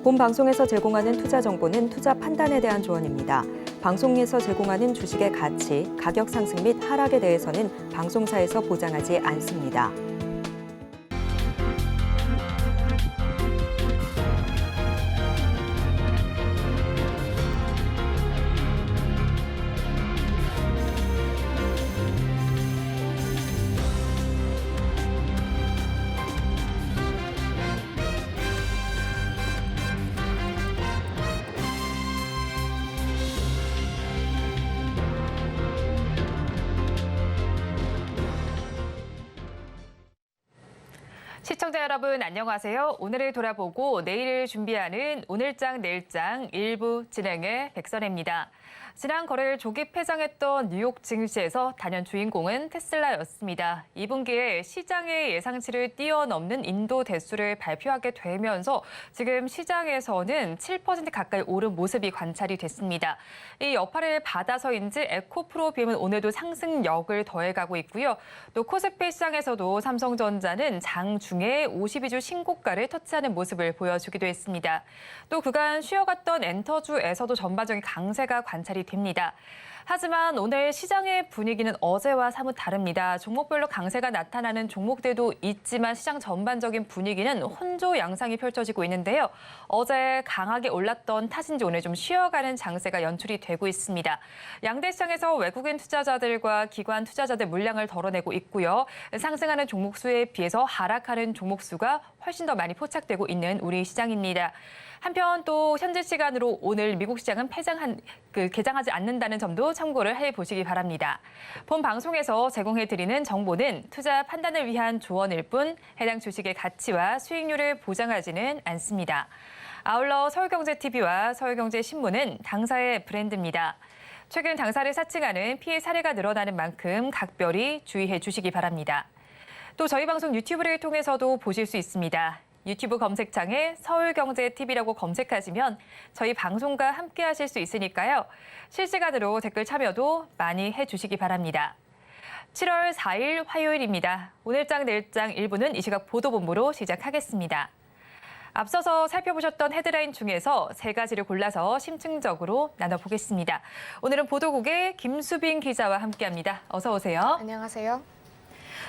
본 방송에서 제공하는 투자 정보는 투자 판단에 대한 조언입니다. 방송에서 제공하는 주식의 가치, 가격 상승 및 하락에 대해서는 방송사에서 보장하지 않습니다. 시청자 여러분 안녕하세요. 오늘을 돌아보고 내일을 준비하는 오늘장 내일장 1부 진행의 백선혜입니다. 지난 거래일 조기 폐장했던 뉴욕 증시에서 단연 주인공은 테슬라였습니다. 2분기에 시장의 예상치를 뛰어넘는 인도 대수를 발표하게 되면서 지금 시장에서는 7% 가까이 오른 모습이 관찰이 됐습니다. 이 여파를 받아서인지 에코프로비움은 오늘도 상승력을 더해가고 있고요. 또 코스피 시장에서도 삼성전자는 장 중에 52주 신고가를 터치하는 모습을 보여주기도 했습니다. 또 그간 쉬어갔던 엔터주에서도 전반적인 강세가 관찰이 됩니다. 하지만 오늘 시장의 분위기는 어제와 사뭇 다릅니다. 종목별로 강세가 나타나는 종목들도 있지만 시장 전반적인 분위기는 혼조 양상이 펼쳐지고 있는데요. 어제 강하게 올랐던 탓인지 오늘 좀 쉬어가는 장세가 연출이 되고 있습니다. 양대 시장에서 외국인 투자자들과 기관 투자자들 물량을 덜어내고 있고요. 상승하는 종목 수에 비해서 하락하는 종목 수가 훨씬 더 많이 포착되고 있는 우리 시장입니다. 한편 또 현재 시간으로 오늘 미국 시장은 개장하지 않는다는 점도 참고를 해보시기 바랍니다. 본 방송에서 제공해드리는 정보는 투자 판단을 위한 조언일 뿐 해당 주식의 가치와 수익률을 보장하지는 않습니다. 아울러 서울경제TV와 서울경제신문은 당사의 브랜드입니다. 최근 당사를 사칭하는 피해 사례가 늘어나는 만큼 각별히 주의해 주시기 바랍니다. 또 저희 방송 유튜브를 통해서도 보실 수 있습니다. 유튜브 검색창에 서울경제TV라고 검색하시면 저희 방송과 함께 하실 수 있으니까요. 실시간으로 댓글 참여도 많이 해주시기 바랍니다. 7월 4일 화요일입니다. 오늘장 내일장 1부는 이 시각 보도본부로 시작하겠습니다. 앞서서 살펴보셨던 헤드라인 중에서 세 가지를 골라서 심층적으로 나눠보겠습니다. 오늘은 보도국의 김수빈 기자와 함께합니다. 어서 오세요. 안녕하세요.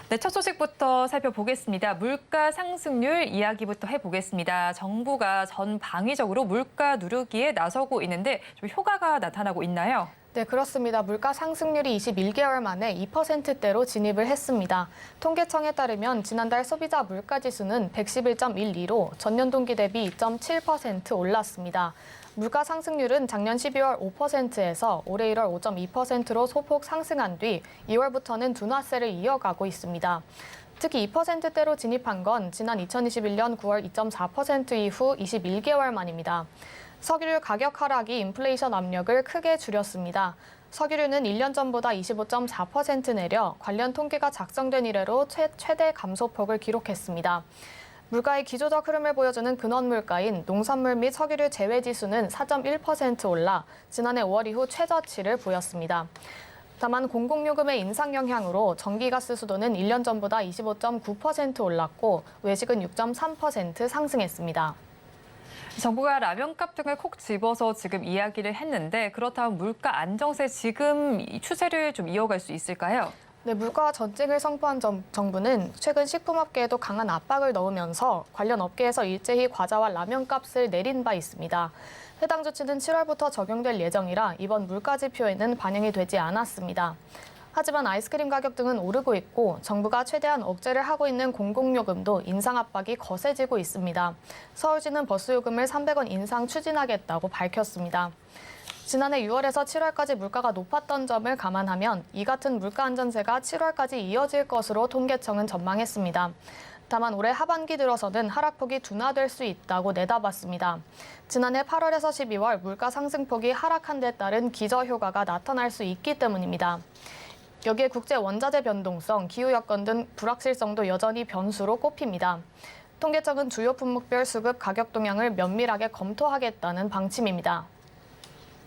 네, 첫 소식부터 살펴보겠습니다. 물가 상승률 이야기부터 해보겠습니다. 정부가 전 방위적으로 물가 누르기에 나서고 있는데 좀 효과가 나타나고 있나요? 네, 그렇습니다. 물가 상승률이 21개월 만에 2%대로 진입을 했습니다. 통계청에 따르면 지난달 소비자 물가지수는 111.12로 전년 동기 대비 2.7% 올랐습니다. 물가 상승률은 작년 12월 5%에서 올해 1월 5.2%로 소폭 상승한 뒤 2월부터는 둔화세를 이어가고 있습니다. 특히 2%대로 진입한 건 지난 2021년 9월 2.4% 이후 21개월 만입니다. 석유류 가격 하락이 인플레이션 압력을 크게 줄였습니다. 석유류는 1년 전보다 25.4% 내려 관련 통계가 작성된 이래로 최대 감소폭을 기록했습니다. 물가의 기조적 흐름을 보여주는 근원 물가인 농산물 및 석유류 제외 지수는 4.1% 올라 지난해 5월 이후 최저치를 보였습니다. 다만 공공요금의 인상 영향으로 전기가스 수도는 1년 전보다 25.9% 올랐고 외식은 6.3% 상승했습니다. 정부가 라면값 등을 콕 집어서 지금 이야기를 했는데 그렇다면 물가 안정세 지금 이 추세를 좀 이어갈 수 있을까요? 네, 물가 전쟁을 선포한 정부는 최근 식품업계에도 강한 압박을 넣으면서 관련 업계에서 일제히 과자와 라면값을 내린 바 있습니다. 해당 조치는 7월부터 적용될 예정이라 이번 물가 지표에는 반영이 되지 않았습니다. 하지만 아이스크림 가격 등은 오르고 있고 정부가 최대한 억제를 하고 있는 공공요금도 인상 압박이 거세지고 있습니다. 서울시는 버스요금을 300원 인상 추진하겠다고 밝혔습니다. 지난해 6월에서 7월까지 물가가 높았던 점을 감안하면 이 같은 물가 안전세가 7월까지 이어질 것으로 통계청은 전망했습니다. 다만 올해 하반기 들어서는 하락폭이 둔화될 수 있다고 내다봤습니다. 지난해 8월에서 12월 물가 상승폭이 하락한 데 따른 기저효과가 나타날 수 있기 때문입니다. 여기에 국제 원자재 변동성, 기후 여건 등 불확실성도 여전히 변수로 꼽힙니다. 통계청은 주요 품목별 수급 가격 동향을 면밀하게 검토하겠다는 방침입니다.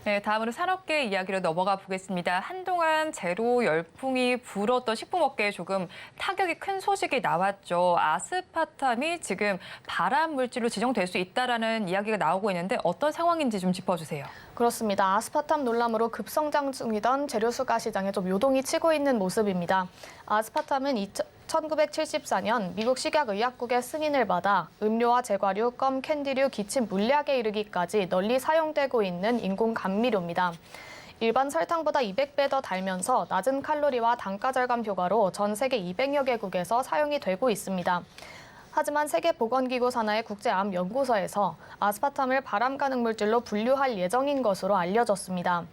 네, 다음으로 산업계 이야기로 넘어가 보겠습니다. 한동안 제로 열풍이 불었던 식품업계에 조금 타격이 큰 소식이 나왔죠. 아스파탐이 지금 발암 물질로 지정될 수 있다라는 이야기가 나오고 있는데 어떤 상황인지 좀 짚어주세요. 그렇습니다. 아스파탐 논란으로 급성장 중이던 재료수가 시장에 좀 요동이 치고 있는 모습입니다. 아스파탐은 1974년 미국 식약의약국의 승인을 받아 음료와 제과류, 껌, 캔디류, 기침, 물약에 이르기까지 널리 사용되고 있는 인공 감미료입니다. 일반 설탕보다 200배 더 달면서 낮은 칼로리와 단가 절감 효과로 전 세계 200여 개국에서 사용이 되고 있습니다. 하지만 세계보건기구 산하의 국제암연구소에서 아스파탐을 발암 가능 물질로 분류할 예정인 것으로 알려졌습니다.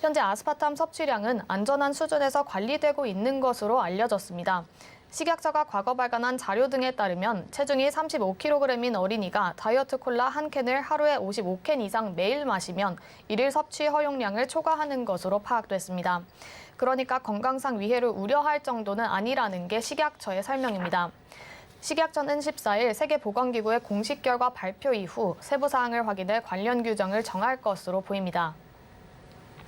현재 아스파탐 섭취량은 안전한 수준에서 관리되고 있는 것으로 알려졌습니다. 식약처가 과거 발간한 자료 등에 따르면 체중이 35kg인 어린이가 다이어트 콜라 한 캔을 하루에 55캔 이상 매일 마시면 일일 섭취 허용량을 초과하는 것으로 파악됐습니다. 그러니까 건강상 위해를 우려할 정도는 아니라는 게 식약처의 설명입니다. 식약처는 14일 세계보건기구의 공식 결과 발표 이후 세부 사항을 확인해 관련 규정을 정할 것으로 보입니다.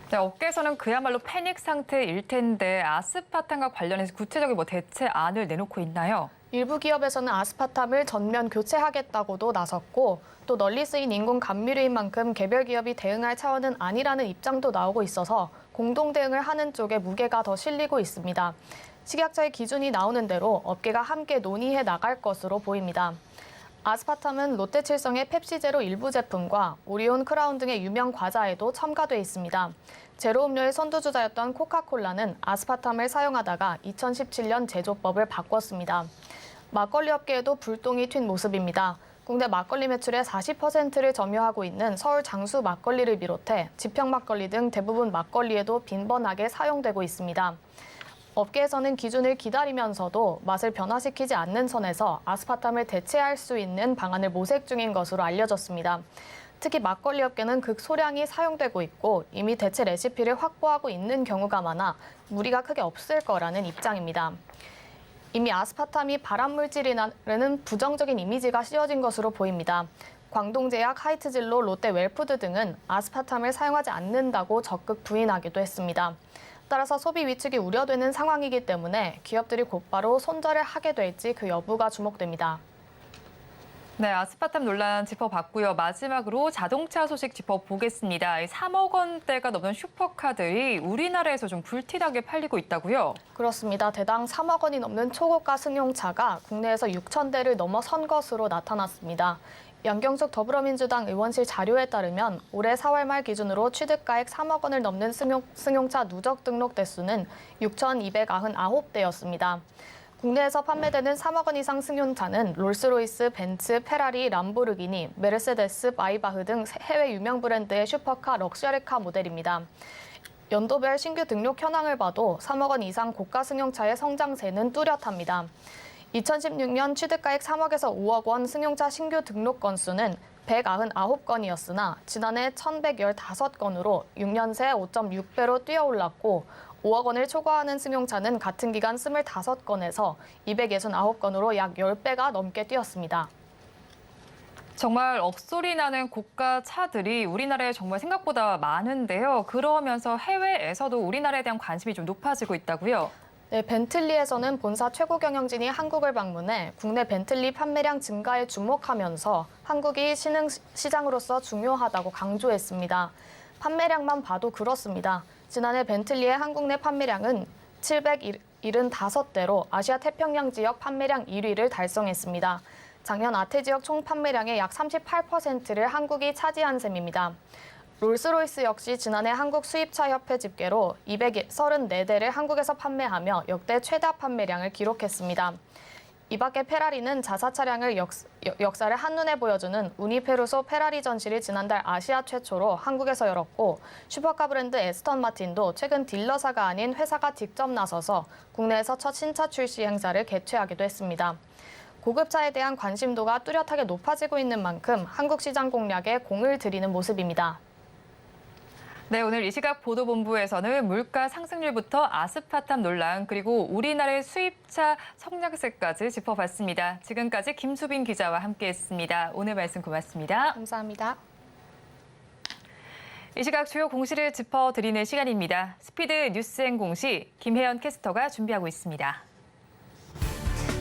네, 업계에서는 그야말로 패닉 상태일 텐데 아스파탐과 관련해서 구체적인 대체안을 내놓고 있나요? 일부 기업에서는 아스파탐을 전면 교체하겠다고도 나섰고 또 널리 쓰인 인공 감미료인 만큼 개별 기업이 대응할 차원은 아니라는 입장도 나오고 있어서 공동 대응을 하는 쪽에 무게가 더 실리고 있습니다. 식약처의 기준이 나오는 대로 업계가 함께 논의해 나갈 것으로 보입니다. 아스파탐은 롯데칠성의 펩시제로 일부 제품과 오리온 크라운 등의 유명 과자에도 첨가돼 있습니다. 제로 음료의 선두주자였던 코카콜라는 아스파탐을 사용하다가 2017년 제조법을 바꿨습니다. 막걸리 업계에도 불똥이 튄 모습입니다. 국내 막걸리 매출의 40%를 점유하고 있는 서울 장수 막걸리를 비롯해 지평 막걸리 등 대부분 막걸리에도 빈번하게 사용되고 있습니다. 업계에서는 기준을 기다리면서도 맛을 변화시키지 않는 선에서 아스파탐을 대체할 수 있는 방안을 모색 중인 것으로 알려졌습니다. 특히 막걸리 업계는 극소량이 사용되고 있고 이미 대체 레시피를 확보하고 있는 경우가 많아 무리가 크게 없을 거라는 입장입니다. 이미 아스파탐이 발암물질이라는 부정적인 이미지가 씌워진 것으로 보입니다. 광동제약, 하이트진로, 롯데 웰푸드 등은 아스파탐을 사용하지 않는다고 적극 부인하기도 했습니다. 따라서 소비 위축이 우려되는 상황이기 때문에 기업들이 곧바로 손절을 하게 될지 그 여부가 주목됩니다. 네, 아스파탐 논란 짚어봤고요. 마지막으로 자동차 소식 짚어보겠습니다. 3억 원대가 넘는 슈퍼카들이 우리나라에서 좀 불티나게 팔리고 있다고요? 그렇습니다. 대당 3억 원이 넘는 초고가 승용차가 국내에서 6천 대를 넘어선 것으로 나타났습니다. 양경숙 더불어민주당 의원실 자료에 따르면 올해 4월 말 기준으로 취득가액 3억 원을 넘는 승용차 누적 등록 대수는 6,299대였습니다. 국내에서 판매되는 3억 원 이상 승용차는 롤스로이스, 벤츠, 페라리, 람보르기니, 메르세데스, 마이바흐 등 해외 유명 브랜드의 슈퍼카, 럭셔리카 모델입니다. 연도별 신규 등록 현황을 봐도 3억 원 이상 고가 승용차의 성장세는 뚜렷합니다. 2016년 취득가액 3억에서 5억 원 승용차 신규 등록 건수는 199건이었으나 지난해 1,115건으로 6년 새 5.6배로 뛰어올랐고 5억 원을 초과하는 승용차는 같은 기간 25건에서 269건으로 약 10배가 넘게 뛰었습니다. 정말 억소리 나는 고가 차들이 우리나라에 정말 생각보다 많은데요. 그러면서 해외에서도 우리나라에 대한 관심이 좀 높아지고 있다고요? 네, 벤틀리에서는 본사 최고 경영진이 한국을 방문해 국내 벤틀리 판매량 증가에 주목하면서 한국이 신흥 시장으로서 중요하다고 강조했습니다. 판매량만 봐도 그렇습니다. 지난해 벤틀리의 한국 내 판매량은 775대로 아시아 태평양 지역 판매량 1위를 달성했습니다. 작년 아태 지역 총 판매량의 약 38%를 한국이 차지한 셈입니다. 롤스로이스 역시 지난해 한국 수입차 협회 집계로 234대를 한국에서 판매하며 역대 최다 판매량을 기록했습니다. 이 밖에 페라리는 자사 차량을 역사를 한눈에 보여주는 우니페루소 페라리 전시를 지난달 아시아 최초로 한국에서 열었고 슈퍼카 브랜드 에스턴 마틴도 최근 딜러사가 아닌 회사가 직접 나서서 국내에서 첫 신차 출시 행사를 개최하기도 했습니다. 고급차에 대한 관심도가 뚜렷하게 높아지고 있는 만큼 한국 시장 공략에 공을 들이는 모습입니다. 네, 오늘 이 시각 보도본부에서는 물가 상승률부터 아스파탐 논란 그리고 우리나라의 수입차 성장세까지 짚어봤습니다. 지금까지 김수빈 기자와 함께했습니다. 오늘 말씀 고맙습니다. 감사합니다. 이 시각 주요 공시를 짚어드리는 시간입니다. 스피드 뉴스엔 공시 김혜연 캐스터가 준비하고 있습니다.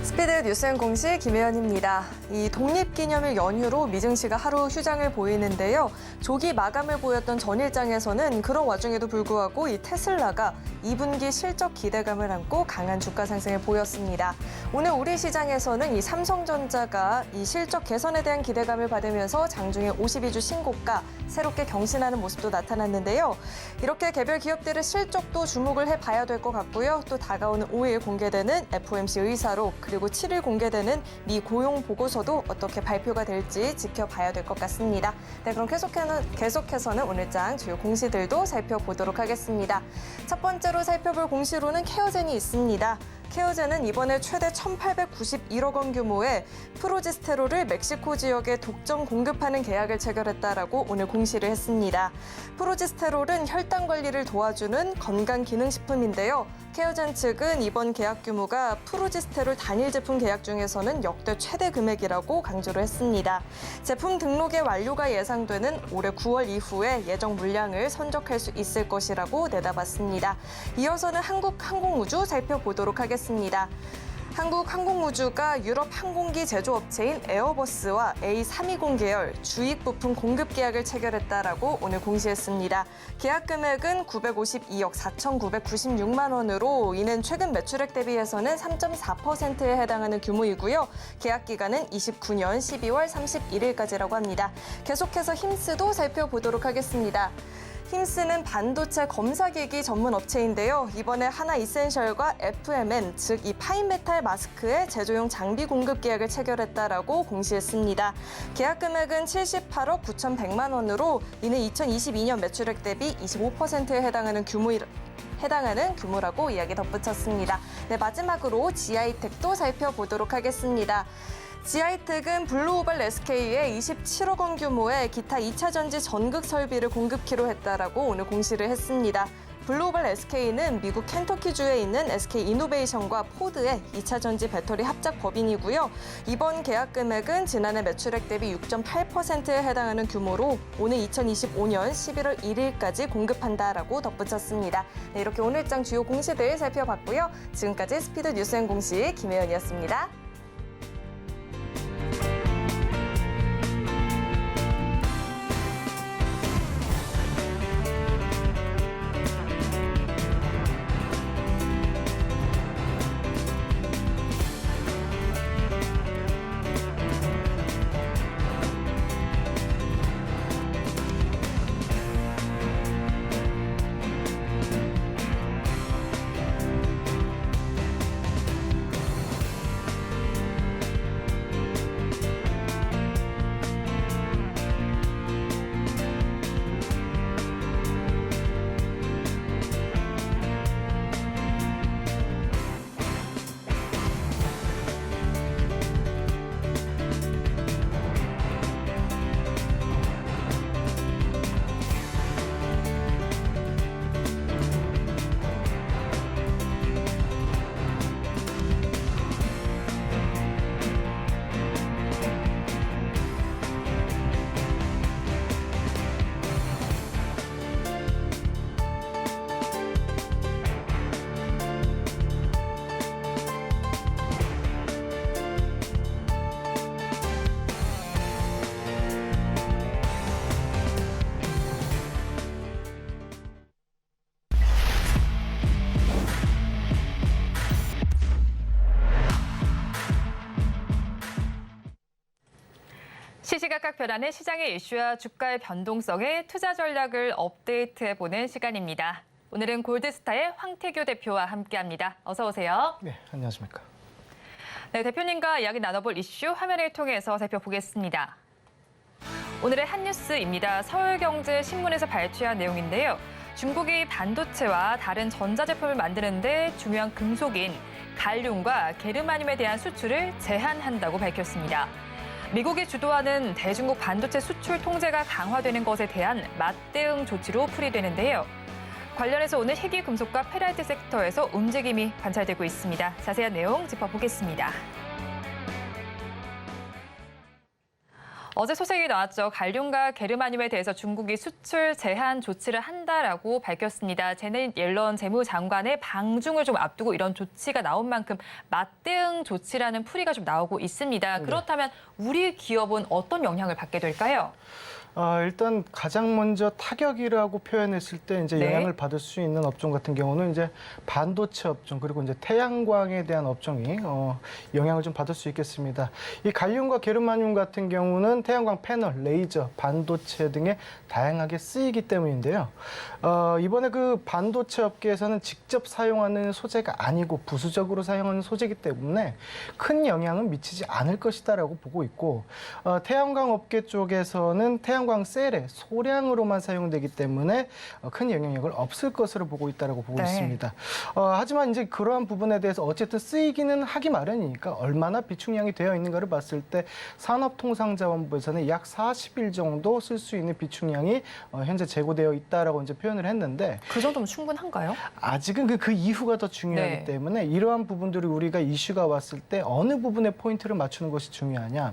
스피드 뉴스엔 공시 김혜연입니다. 이 독립기념일 연휴로 미증시가 하루 휴장을 보이는데요. 조기 마감을 보였던 전일장에서는 그런 와중에도 불구하고 이 테슬라가 2분기 실적 기대감을 안고 강한 주가 상승을 보였습니다. 오늘 우리 시장에서는 이 삼성전자가 이 실적 개선에 대한 기대감을 받으면서 장중에 52주 신고가 새롭게 경신하는 모습도 나타났는데요. 이렇게 개별 기업들의 실적도 주목을 해봐야 될 것 같고요. 또 다가오는 5일 공개되는 FOMC 의사록 그리고 7일 공개되는 미 고용 보고서도 어떻게 발표가 될지 지켜봐야 될 것 같습니다. 네, 그럼 계속해서는 오늘장 주요 공시들도 살펴보도록 하겠습니다. 첫 번째로 살펴볼 공시로는 케어젠이 있습니다. 케어젠은 이번에 최대 1,891억 원 규모의 프로지스테롤을 멕시코 지역에 독점 공급하는 계약을 체결했다라고 오늘 공시를 했습니다. 프로지스테롤은 혈당 관리를 도와주는 건강기능식품인데요. 케어젠 측은 이번 계약 규모가 프로지스테롤 단일 제품 계약 중에서는 역대 최대 금액이라고 강조를 했습니다. 제품 등록의 완료가 예상되는 올해 9월 이후에 예정 물량을 선적할 수 있을 것이라고 내다봤습니다. 이어서는 한국항공우주 살펴보도록 하겠습니다. 한국항공우주가 유럽 항공기 제조업체인 에어버스와 A320 계열 주익 부품 공급 계약을 체결했다라고 오늘 공시했습니다. 계약 금액은 952억 4,996만 원으로 이는 최근 매출액 대비해서는 3.4%에 해당하는 규모이고요. 계약 기간은 29년 12월 31일까지라고 합니다. 계속해서 힘스도 살펴보도록 하겠습니다. 힘스는 반도체 검사기기 전문 업체인데요. 이번에 하나 이센셜과 FMM, 즉 이 파인메탈 마스크의 제조용 장비 공급 계약을 체결했다라고 공시했습니다. 계약 금액은 78억 9,100만 원으로 이는 2022년 매출액 대비 25%에 해당하는 규모라고 이야기 덧붙였습니다. 네, 마지막으로 GI텍도 살펴보도록 하겠습니다. GI텍은 블루오발 SK에 27억 원 규모의 기타 2차 전지 전극 설비를 공급키로 했다라고 오늘 공시를 했습니다. 블루오발 SK는 미국 켄터키주에 있는 SK 이노베이션과 포드의 2차 전지 배터리 합작 법인이고요. 이번 계약 금액은 지난해 매출액 대비 6.8%에 해당하는 규모로 오는 2025년 11월 1일까지 공급한다라고 덧붙였습니다. 네, 이렇게 오늘장 주요 공시들 살펴봤고요. 지금까지 스피드 뉴스엔 공시 김혜연이었습니다. 시시각각 변하는 시장의 이슈와 주가의 변동성에 투자 전략을 업데이트해보는 시간입니다. 오늘은 골드스타의 황태규 대표와 함께합니다. 어서 오세요. 네, 안녕하십니까. 네, 대표님과 이야기 나눠볼 이슈 화면을 통해서 살펴보겠습니다. 오늘의 핫뉴스입니다. 서울경제신문에서 발췌한 내용인데요. 중국이 반도체와 다른 전자제품을 만드는 데 중요한 금속인 갈륨과 게르마늄에 대한 수출을 제한한다고 밝혔습니다. 미국이 주도하는 대중국 반도체 수출 통제가 강화되는 것에 대한 맞대응 조치로 풀이되는데요. 관련해서 오늘 희귀금속과 페라이트 섹터에서 움직임이 관찰되고 있습니다. 자세한 내용 짚어보겠습니다. 어제 소식이 나왔죠. 갈륨과 게르마늄에 대해서 중국이 수출 제한 조치를 한다라고 밝혔습니다. 제넷 옐런 재무장관의 방중을 좀 앞두고 이런 조치가 나온 만큼 맞대응 조치라는 풀이가 좀 나오고 있습니다. 그렇다면 우리 기업은 어떤 영향을 받게 될까요? 일단 가장 먼저 타격이라고 표현했을 때 이제 네. 영향을 받을 수 있는 업종 같은 경우는 이제 반도체 업종 그리고 이제 태양광에 대한 업종이 영향을 좀 받을 수 있겠습니다. 이 갈륨과 게르마늄 같은 경우는 태양광 패널, 레이저, 반도체 등에 다양하게 쓰이기 때문인데요. 이번에 그 반도체 업계에서는 직접 사용하는 소재가 아니고 부수적으로 사용하는 소재이기 때문에 큰 영향은 미치지 않을 것이다라고 보고 있고 태양광 업계 쪽에서는 태양광 셀에 소량으로만 사용되기 때문에 큰 영향력을 없을 것으로 보고 있다라고 보고 네. 있습니다. 하지만 이제 그러한 부분에 대해서 어쨌든 쓰이기는 하기 마련이니까 얼마나 비축량이 되어 있는가를 봤을 때 산업통상자원부에서는 약 40일 정도 쓸 수 있는 비축량이 현재 재고되어 있다라고 이제 표현을 했는데 그 정도면 충분한가요? 아직은 그 이후가 더 중요하기 네. 때문에 이러한 부분들이 우리가 이슈가 왔을 때 어느 부분에 포인트를 맞추는 것이 중요하냐.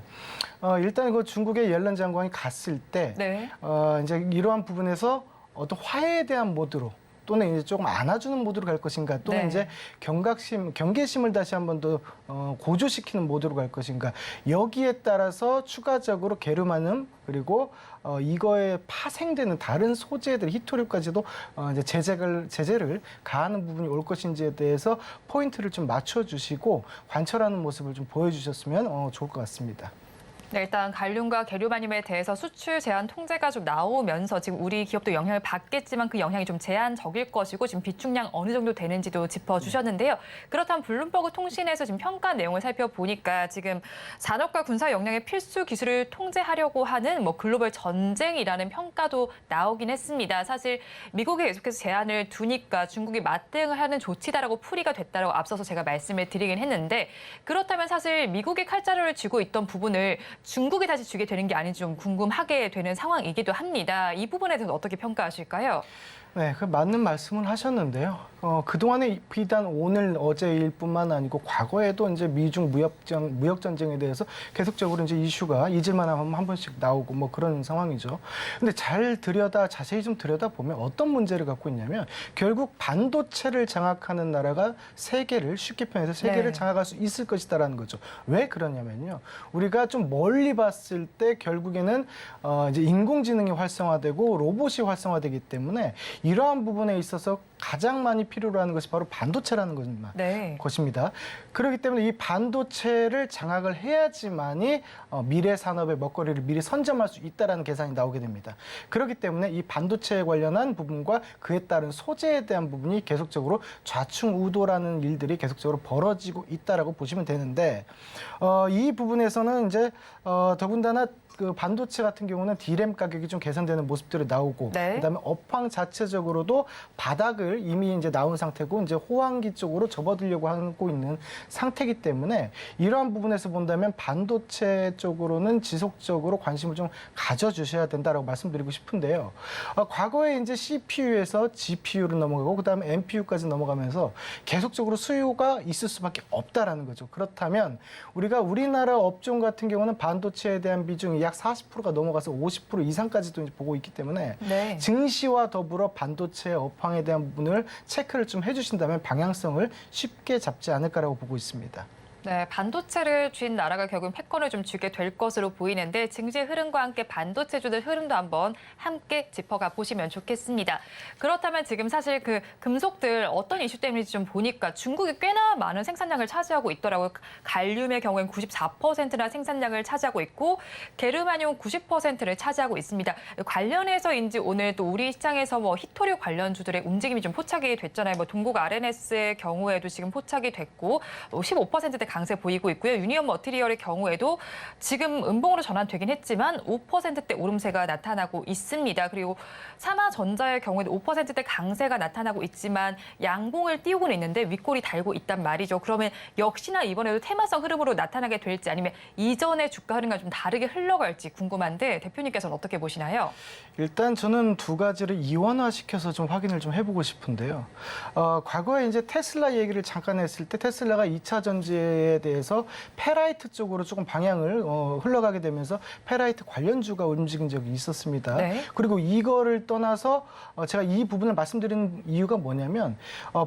일단 그 중국의 옐런 장관이 갔을 때 네. 이제 이러한 부분에서 어떤 화해에 대한 모드로 또는 이제 조금 안아주는 모드로 갈 것인가 또는 네. 이제 경계심을 다시 한 번 더 고조시키는 모드로 갈 것인가 여기에 따라서 추가적으로 게르마늄 그리고 이거에 파생되는 다른 소재들 히토류까지도 이제 제재를 가하는 부분이 올 것인지에 대해서 포인트를 좀 맞춰주시고 관철하는 모습을 좀 보여주셨으면 좋을 것 같습니다. 네, 일단 갈륨과 게르마늄에 대해서 수출 제한 통제가 좀 나오면서 지금 우리 기업도 영향을 받겠지만 그 영향이 좀 제한적일 것이고 지금 비축량 어느 정도 되는지도 짚어주셨는데요. 그렇다면 블룸버그 통신에서 지금 평가 내용을 살펴보니까 지금 산업과 군사 역량의 필수 기술을 통제하려고 하는 글로벌 전쟁이라는 평가도 나오긴 했습니다. 사실 미국이 계속해서 제한을 두니까 중국이 맞대응을 하는 조치다라고 풀이가 됐다라고 앞서서 제가 말씀을 드리긴 했는데 그렇다면 사실 미국이 칼자루를 쥐고 있던 부분을 중국이 다시 주게 되는 게 아닌지 좀 궁금하게 되는 상황이기도 합니다. 이 부분에 대해서 어떻게 평가하실까요? 네, 그 맞는 말씀을 하셨는데요. 그동안에 비단 오늘 어제일 뿐만 아니고 과거에도 이제 미중 무역 전쟁에 대해서 계속적으로 이제 이슈가 잊을만 하면 한 번씩 나오고 뭐 그런 상황이죠. 근데 자세히 좀 들여다보면 어떤 문제를 갖고 있냐면 결국 반도체를 장악하는 나라가 세계를 쉽게 표현해서 세계를 네. 장악할 수 있을 것이다라는 거죠. 왜 그러냐면요. 우리가 좀 멀리 봤을 때 결국에는 이제 인공지능이 활성화되고 로봇이 활성화되기 때문에 이러한 부분에 있어서 가장 많이 필요로 하는 것이 바로 반도체라는 것입니다. 그렇기 때문에 이 반도체를 장악을 해야지만이 미래 산업의 먹거리를 미리 선점할 수 있다는 계산이 나오게 됩니다. 그렇기 때문에 이 반도체에 관련한 부분과 그에 따른 소재에 대한 부분이 계속적으로 좌충우돌하는 일들이 계속적으로 벌어지고 있다라고 보시면 되는데 이 부분에서는 이제 더군다나 그 반도체 같은 경우는 D램 가격이 좀 개선되는 모습들이 나오고 네. 그다음에 업황 자체적으로도 바닥을 이미 이제 나온 상태고 이제 호황기 쪽으로 접어들려고 하고 있는 상태이기 때문에 이러한 부분에서 본다면 반도체 쪽으로는 지속적으로 관심을 좀 가져주셔야 된다라고 말씀드리고 싶은데요. 과거에 이제 CPU에서 GPU로 넘어가고 그다음에 NPU까지 넘어가면서 계속적으로 수요가 있을 수밖에 없다라는 거죠. 그렇다면 우리나라 업종 같은 경우는 반도체에 대한 비중이 약 40%가 넘어가서 50% 이상까지도 이제 보고 있기 때문에 네. 증시와 더불어 반도체 업황에 대한 부분을 체크를 좀 해주신다면 방향성을 쉽게 잡지 않을까라고 보고 있습니다. 네, 반도체를 쥔 나라가 결국 패권을 좀 쥐게 될 것으로 보이는데 증시 흐름과 함께 반도체주들 흐름도 한번 함께 짚어가 보시면 좋겠습니다. 그렇다면 지금 사실 그 금속들 어떤 이슈 때문인지 좀 보니까 중국이 꽤나 많은 생산량을 차지하고 있더라고요. 갈륨의 경우엔 94%나 생산량을 차지하고 있고 게르마늄 90%를 차지하고 있습니다. 관련해서인지 오늘 또 우리 시장에서 히토류 관련주들의 움직임이 좀 포착이 됐잖아요. 동국 RNS의 경우에도 지금 포착이 됐고 15%대 강세 보이고 있고요. 유니온 머티리얼의 경우에도 지금 음봉으로 전환되긴 했지만 5%대 오름세가 나타나고 있습니다. 그리고 삼화전자의 경우에도 5%대 강세가 나타나고 있지만 양봉을 띄우고는 있는데 윗골이 달고 있단 말이죠. 그러면 역시나 이번에도 테마성 흐름으로 나타나게 될지 아니면 이전의 주가 흐름과 좀 다르게 흘러갈지 궁금한데 대표님께서는 어떻게 보시나요? 일단 저는 두 가지를 이원화시켜서 좀 확인을 좀 해보고 싶은데요. 과거에 이제 테슬라 얘기를 잠깐 했을 때 테슬라가 2차 전지에 소재에 대해서 페라이트 쪽으로 조금 방향을 흘러가게 되면서 페라이트 관련주가 움직인 적이 있었습니다. 네. 그리고 이거를 떠나서 제가 이 부분을 말씀드린 이유가 뭐냐면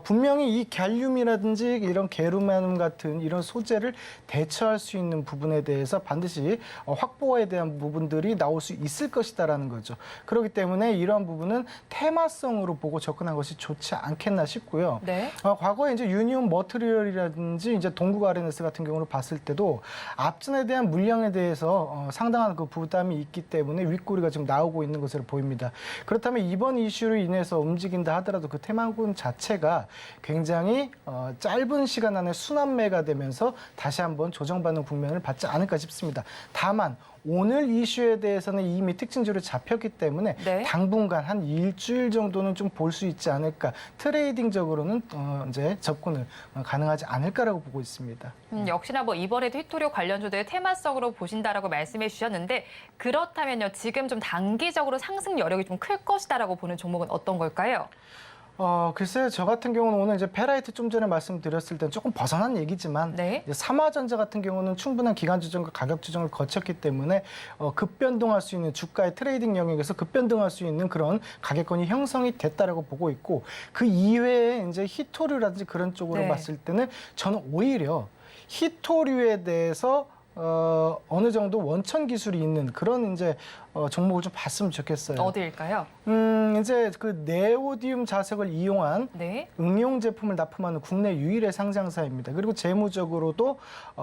분명히 이 갈륨이라든지 이런 게르마늄 같은 이런 소재를 대처할 수 있는 부분에 대해서 반드시 확보에 대한 부분들이 나올 수 있을 것이다라는 거죠. 그렇기 때문에 이러한 부분은 테마성으로 보고 접근한 것이 좋지 않겠나 싶고요. 네. 과거에 이제 유니온 머티리얼이라든지 이제 동국 RNS 같은 경우를 봤을 때도 앞전에 대한 물량에 대해서 상당한 그 부담이 있기 때문에 윗꼬리가 지금 나오고 있는 것으로 보입니다. 그렇다면 이번 이슈로 인해서 움직인다 하더라도 그 테마군 자체가 굉장히 짧은 시간 안에 순환매가 되면서 다시 한번 조정받는 국면을 받지 않을까 싶습니다. 다만 오늘 이슈에 대해서는 이미 특징주로 잡혔기 때문에 네. 당분간 한 일주일 정도는 좀 볼 수 있지 않을까. 트레이딩적으로는 이제 접근을 가능하지 않을까라고 보고 있습니다. 역시나 뭐 이번에도 휘토류 관련주들 테마성으로 보신다라고 말씀해 주셨는데 그렇다면요. 지금 좀 단기적으로 상승 여력이 좀 클 것이다라고 보는 종목은 어떤 걸까요? 글쎄요. 저 같은 경우는 오늘 이제 페라이트 좀 전에 말씀드렸을 때 조금 벗어난 얘기지만 네. 이제 삼화전자 같은 경우는 충분한 기간 조정과 가격 조정을 거쳤기 때문에 급변동할 수 있는 주가의 트레이딩 영역에서 급변동할 수 있는 그런 가격권이 형성이 됐다라고 보고 있고 그 이외에 이제 히토류라든지 그런 쪽으로 네. 봤을 때는 저는 오히려 히토류에 대해서 어느 정도 원천 기술이 있는 그런 이제 종목을 좀 봤으면 좋겠어요. 어디일까요? 이제 그 네오디움 자석을 이용한 네. 응용 제품을 납품하는 국내 유일의 상장사입니다. 그리고 재무적으로도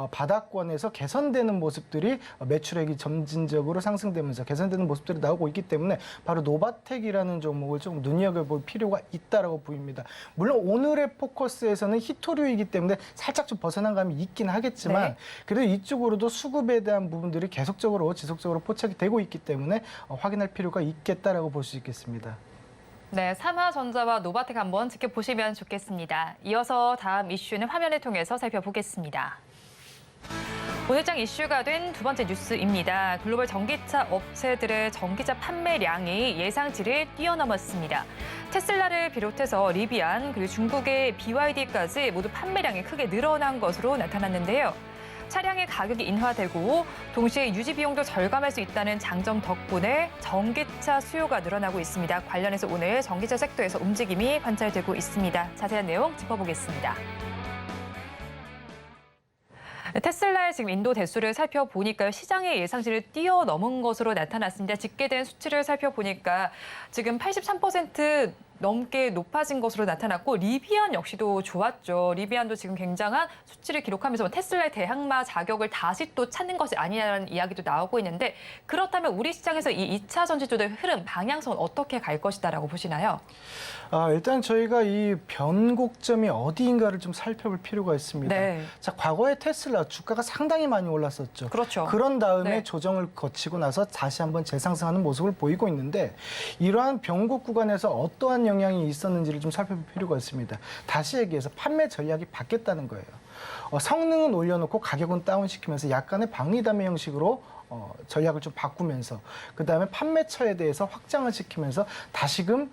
바닥권에서 개선되는 모습들이 매출액이 점진적으로 상승되면서 개선되는 모습들이 나오고 있기 때문에 바로 노바텍이라는 종목을 좀 눈여겨볼 필요가 있다라고 보입니다. 물론 오늘의 포커스에서는 히토류이기 때문에 살짝 좀 벗어난 감이 있긴 하겠지만 네. 그래도 이쪽으로도 수급에 대한 부분들이 계속적으로 지속적으로 포착이 되고 있기 때문에 확인할 필요가 있겠다라고 볼 수 있겠습니다. 네, 삼화전자와 노바텍 한번 지켜보시면 좋겠습니다. 이어서 다음 이슈는 화면을 통해서 살펴보겠습니다. 오늘장 이슈가 된 두 번째 뉴스입니다. 글로벌 전기차 업체들의 전기차 판매량이 예상치를 뛰어넘었습니다. 테슬라를 비롯해서 리비안 그리고 중국의 BYD까지 모두 판매량이 크게 늘어난 것으로 나타났는데요. 차량의 가격이 인하되고 동시에 유지 비용도 절감할 수 있다는 장점 덕분에 전기차 수요가 늘어나고 있습니다. 관련해서 오늘 전기차 섹터에서 움직임이 관찰되고 있습니다. 자세한 내용 짚어보겠습니다. 테슬라의 지금 인도 대수를 살펴보니까요. 시장의 예상치를 뛰어넘은 것으로 나타났습니다. 집계된 수치를 살펴보니까 지금 83% 넘게 높아진 것으로 나타났고 리비안 역시도 좋았죠. 리비안도 지금 굉장한 수치를 기록하면서 테슬라의 대항마 자격을 다시 또 찾는 것이 아니냐는 이야기도 나오고 있는데 그렇다면 우리 시장에서 이 2차 전지주들 흐름, 방향성은 어떻게 갈 것이다라고 보시나요? 일단 저희가 이 변곡점이 어디인가를 좀 살펴볼 필요가 있습니다. 네. 자, 과거에 테슬라 주가가 상당히 많이 올랐었죠. 그렇죠. 그런 다음에 네. 조정을 거치고 나서 다시 한번 재상승하는 모습을 보이고 있는데 이러한 변곡 구간에서 어떠한 영향이 있었는지를 좀 살펴볼 필요가 있습니다. 다시 얘기해서 판매 전략이 바뀌었다는 거예요. 성능은 올려놓고 가격은 다운시키면서 약간의 방리담의 형식으로 전략을 좀 바꾸면서 그다음에 판매처에 대해서 확장을 시키면서 다시금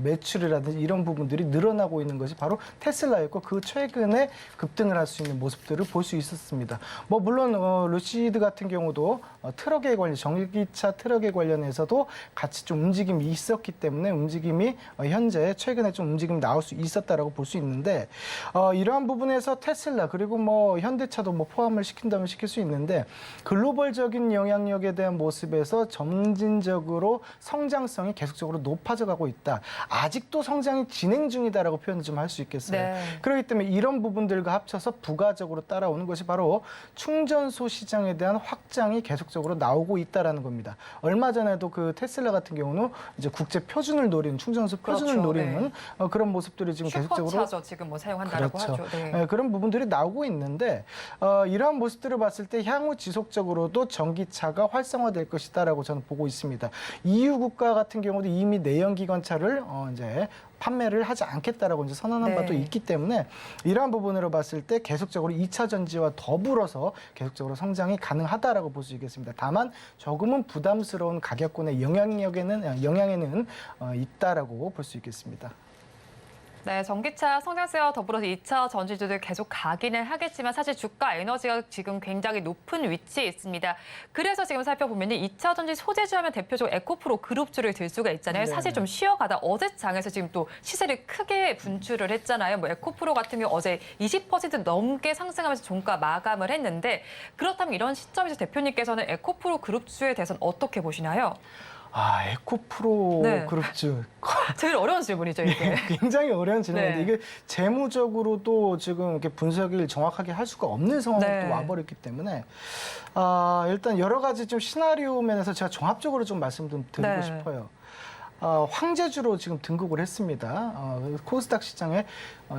매출이라든지 이런 부분들이 늘어나고 있는 것이 바로 테슬라였고 그 최근에 급등을 할 수 있는 모습들을 볼 수 있었습니다. 뭐 물론 루시드 같은 경우도 트럭에 관련 전기차 트럭에 관련해서도 같이 좀 움직임이 있었기 때문에 움직임이 현재 최근에 좀 움직임이 나올 수 있었다라고 볼 수 있는데 이러한 부분에서 테슬라 그리고 뭐 현대차도 뭐 포함을 시킨다면 시킬 수 있는데 글로벌적인 영향력에 대한 모습에서 점진적으로 성장성이 계속적으로 높아져 가고 있다. 아직도 성장이 진행 중이다라고 표현을 좀 할 수 있겠어요. 네. 그렇기 때문에 이런 부분들과 합쳐서 부가적으로 따라오는 것이 바로 충전소 시장에 대한 확장이 계속적으로 나오고 있다라는 겁니다. 얼마 전에도 그 테슬라 같은 경우는 이제 국제 표준을 노리는 충전소 표준을 그렇죠. 노리는 그런 모습들이 지금 계속적으로 슈퍼차저 지금 뭐 사용한다라고 그렇죠. 하죠. 네. 네, 그런 부분들이 나오고 있는데 이러한 모습들을 봤을 때 향후 지속적으로도 전기차가 활성화될 것이다라고 저는 보고 있습니다. EU 국가 같은 경우도 이미 내연기관차를 이제 판매를 하지 않겠다라고 이제 선언한 네. 바도 있기 때문에 이러한 부분으로 봤을 때 계속적으로 2차 전지와 더불어서 계속적으로 성장이 가능하다라고 볼 수 있겠습니다. 다만 조금은 부담스러운 가격권의 영향에는 있다라고 볼 수 있겠습니다. 네, 전기차 성장세와 더불어서 2차 전지주들 계속 가기는 하겠지만 사실 주가 에너지가 지금 굉장히 높은 위치에 있습니다. 그래서 지금 살펴보면 2차 전지 소재주 하면 대표적으로 에코프로 그룹주를 들 수가 있잖아요. 사실 좀 쉬어가다 어제 장에서 지금 또 시세를 크게 분출을 했잖아요. 뭐 에코프로 같은 경우 어제 20% 넘게 상승하면서 종가 마감을 했는데 그렇다면 이런 시점에서 대표님께서는 에코프로 그룹주에 대해서는 어떻게 보시나요? 에코프로 네. 그룹주. 제일 어려운 질문이죠, 이게. 굉장히 어려운 질문인데 네. 이게 재무적으로도 지금 이렇게 분석을 정확하게 할 수가 없는 상황으로 네. 또 와버렸기 때문에 일단 여러 가지 좀 시나리오 면에서 제가 종합적으로 좀 말씀 좀 드리고 네. 싶어요. 황제주로 지금 등극을 했습니다. 코스닥 시장에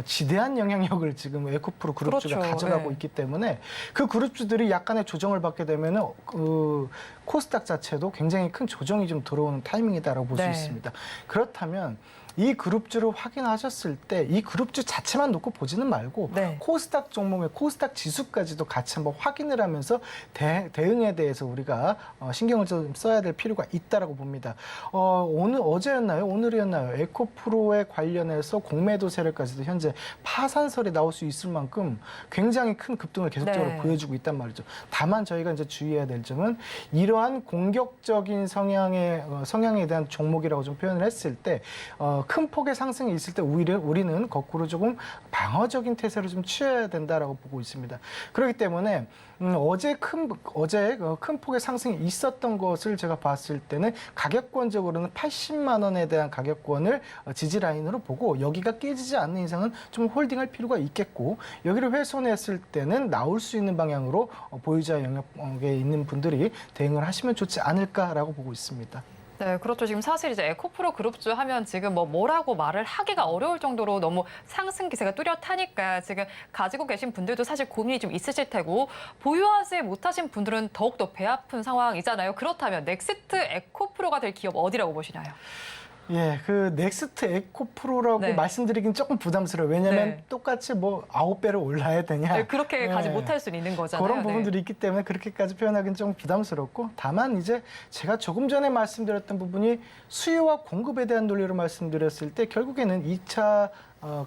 지대한 영향력을 지금 에코프로 그룹주가 그렇죠. 가져가고 네. 있기 때문에 그 그룹주들이 약간의 조정을 받게 되면은 그 코스닥 자체도 굉장히 큰 조정이 좀 들어오는 타이밍이다라고 볼 수 네. 있습니다. 그렇다면 이 그룹주를 확인하셨을 때 이 그룹주 자체만 놓고 보지는 말고 네. 코스닥 종목의 코스닥 지수까지도 같이 한번 확인을 하면서 대응에 대해서 우리가 신경을 좀 써야 될 필요가 있다라고 봅니다. 어제였나요? 오늘이었나요? 에코프로에 관련해서 공매도 세력까지도 현재 파산설이 나올 수 있을 만큼 굉장히 큰 급등을 계속적으로 네. 보여주고 있단 말이죠. 다만 저희가 이제 주의해야 될 점은 이러한 공격적인 성향에 대한 종목이라고 좀 표현을 했을 때 큰 폭의 상승이 있을 때 오히려 우리는 거꾸로 조금 방어적인 태세를 좀 취해야 된다라고 보고 있습니다. 그렇기 때문에 어제 큰 폭의 상승이 있었던 것을 제가 봤을 때는 가격권적으로는 80만 원에 대한 가격권을 지지 라인으로 보고 여기가 깨지지 않는 이상은 좀 홀딩할 필요가 있겠고 여기를 훼손했을 때는 나올 수 있는 방향으로 보유자 영역에 있는 분들이 대응을 하시면 좋지 않을까라고 보고 있습니다. 네, 그렇죠. 지금 사실 이제 에코프로 그룹주 하면 지금 뭐라고 말을 하기가 어려울 정도로 너무 상승 기세가 뚜렷하니까 지금 가지고 계신 분들도 사실 고민이 좀 있으실 테고 보유하지 못하신 분들은 더욱더 배 아픈 상황이잖아요. 그렇다면 넥스트 에코프로가 될 기업 어디라고 보시나요? 예, 그 넥스트 에코프로라고 네. 말씀드리긴 조금 부담스러워요. 왜냐하면 네. 똑같이 9배로 올라야 되냐. 네, 그렇게 가지 예. 못할 수는 있는 거잖아요. 그런 네. 부분들이 있기 때문에 그렇게까지 표현하기는 좀 부담스럽고 다만 이제 제가 조금 전에 말씀드렸던 부분이 수요와 공급에 대한 논리로 말씀드렸을 때 결국에는 2차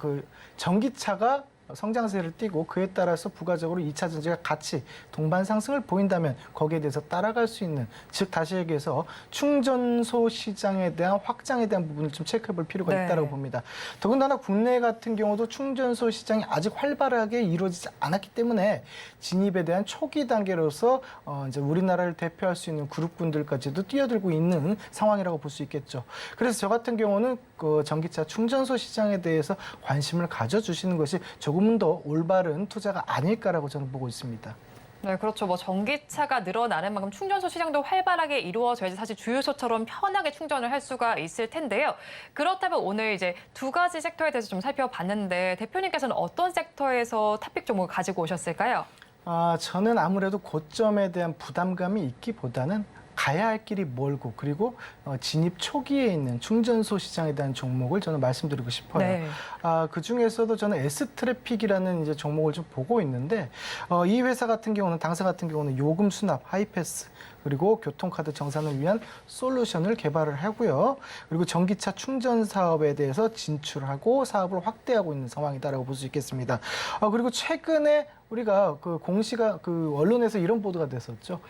그 전기차가 성장세를 띠고 그에 따라서 부가적으로 2차 전지가 같이 동반 상승을 보인다면 거기에 대해서 따라갈 수 있는 즉 다시 얘기해서 충전소 시장에 대한 확장에 대한 부분을 좀 체크해 볼 필요가 네. 있다고 봅니다. 더군다나 국내 같은 경우도 충전소 시장이 아직 활발하게 이루어지지 않았기 때문에 진입에 대한 초기 단계로서 이제 우리나라를 대표할 수 있는 그룹군들까지도 뛰어들고 있는 상황이라고 볼 수 있겠죠. 그래서 저 같은 경우는 그 전기차 충전소 시장에 대해서 관심을 가져주시는 것이 조금은 더 올바른 투자가 아닐까라고 저는 보고 있습니다. 네, 그렇죠. 전기차가 늘어나는 만큼 충전소 시장도 활발하게 이루어져야지 사실 주유소처럼 편하게 충전을 할 수가 있을 텐데요. 그렇다면 오늘 이제 두 가지 섹터에 대해서 좀 살펴봤는데 대표님께서는 어떤 섹터에서 탑픽 종목을 가지고 오셨을까요? 저는 아무래도 고점에 대한 부담감이 있기보다는 가야 할 길이 멀고 그리고 진입 초기에 있는 충전소 시장에 대한 종목을 저는 말씀드리고 싶어요. 네. 그 중에서도 저는 S트래픽이라는 이제 종목을 좀 보고 있는데 이 회사 같은 경우는 당사 같은 경우는 요금 수납, 하이패스 그리고 교통카드 정산을 위한 솔루션을 개발을 하고요. 그리고 전기차 충전 사업에 대해서 진출하고 사업을 확대하고 있는 상황이다라고 볼 수 있겠습니다. 그리고 최근에 우리가 그 공시가 그 언론에서 이런 보도가 됐었죠.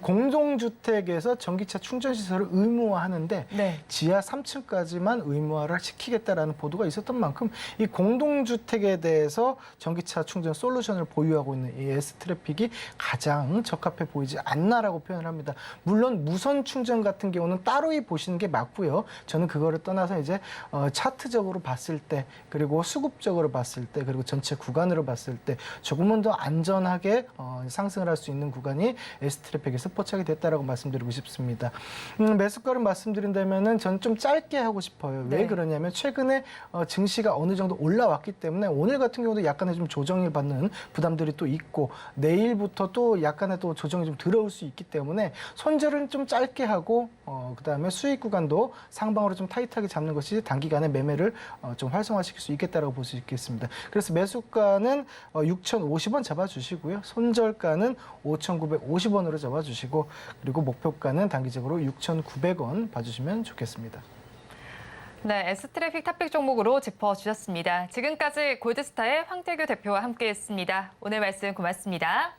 공동주택에서 전기차 충전 시설을 의무화하는데 네. 지하 3층까지만 의무화를 시키겠다라는 보도가 있었던 만큼 이 공동주택에 대해서 전기차 충전 솔루션을 보유하고 있는 이 S트래픽이 가장 적합해 보이지 않나라고 표현을 합니다. 물론 무선 충전 같은 경우는 따로이 보시는 게 맞고요. 저는 그거를 떠나서 이제 차트적으로 봤을 때 그리고 수급적으로 봤을 때 그리고 전체 구간으로 봤을 때 조금은 더 안전하게 상승을 할 수 있는 구간이 S트래픽에서 포착이 됐다라고 말씀드리고 싶습니다. 매수가를 말씀드린다면은 저는 좀 짧게 하고 싶어요. 왜 네. 그러냐면 최근에 증시가 어느 정도 올라왔기 때문에 오늘 같은 경우도 약간의 좀 조정을 받는 부담들이 또 있고 내일부터 또 약간의 또 조정이 좀 들어올 수 있기 때문에 손절은 좀 짧게 하고 그다음에 수익 구간도 상방으로 좀 타이트하게 잡는 것이 단기간에 매매를 좀 활성화시킬 수 있겠다라고 볼 수 있겠습니다. 그래서 매수가는 6,050원 잡아주시고요. 손절가는 5,950원으로 잡아주시고 그리고 목표가는 단기적으로 6,900원 봐주시면 좋겠습니다. 네, S트래픽 탑픽 종목으로 짚어주셨습니다. 지금까지 골드스타의 황태규 대표와 함께했습니다. 오늘 말씀 고맙습니다.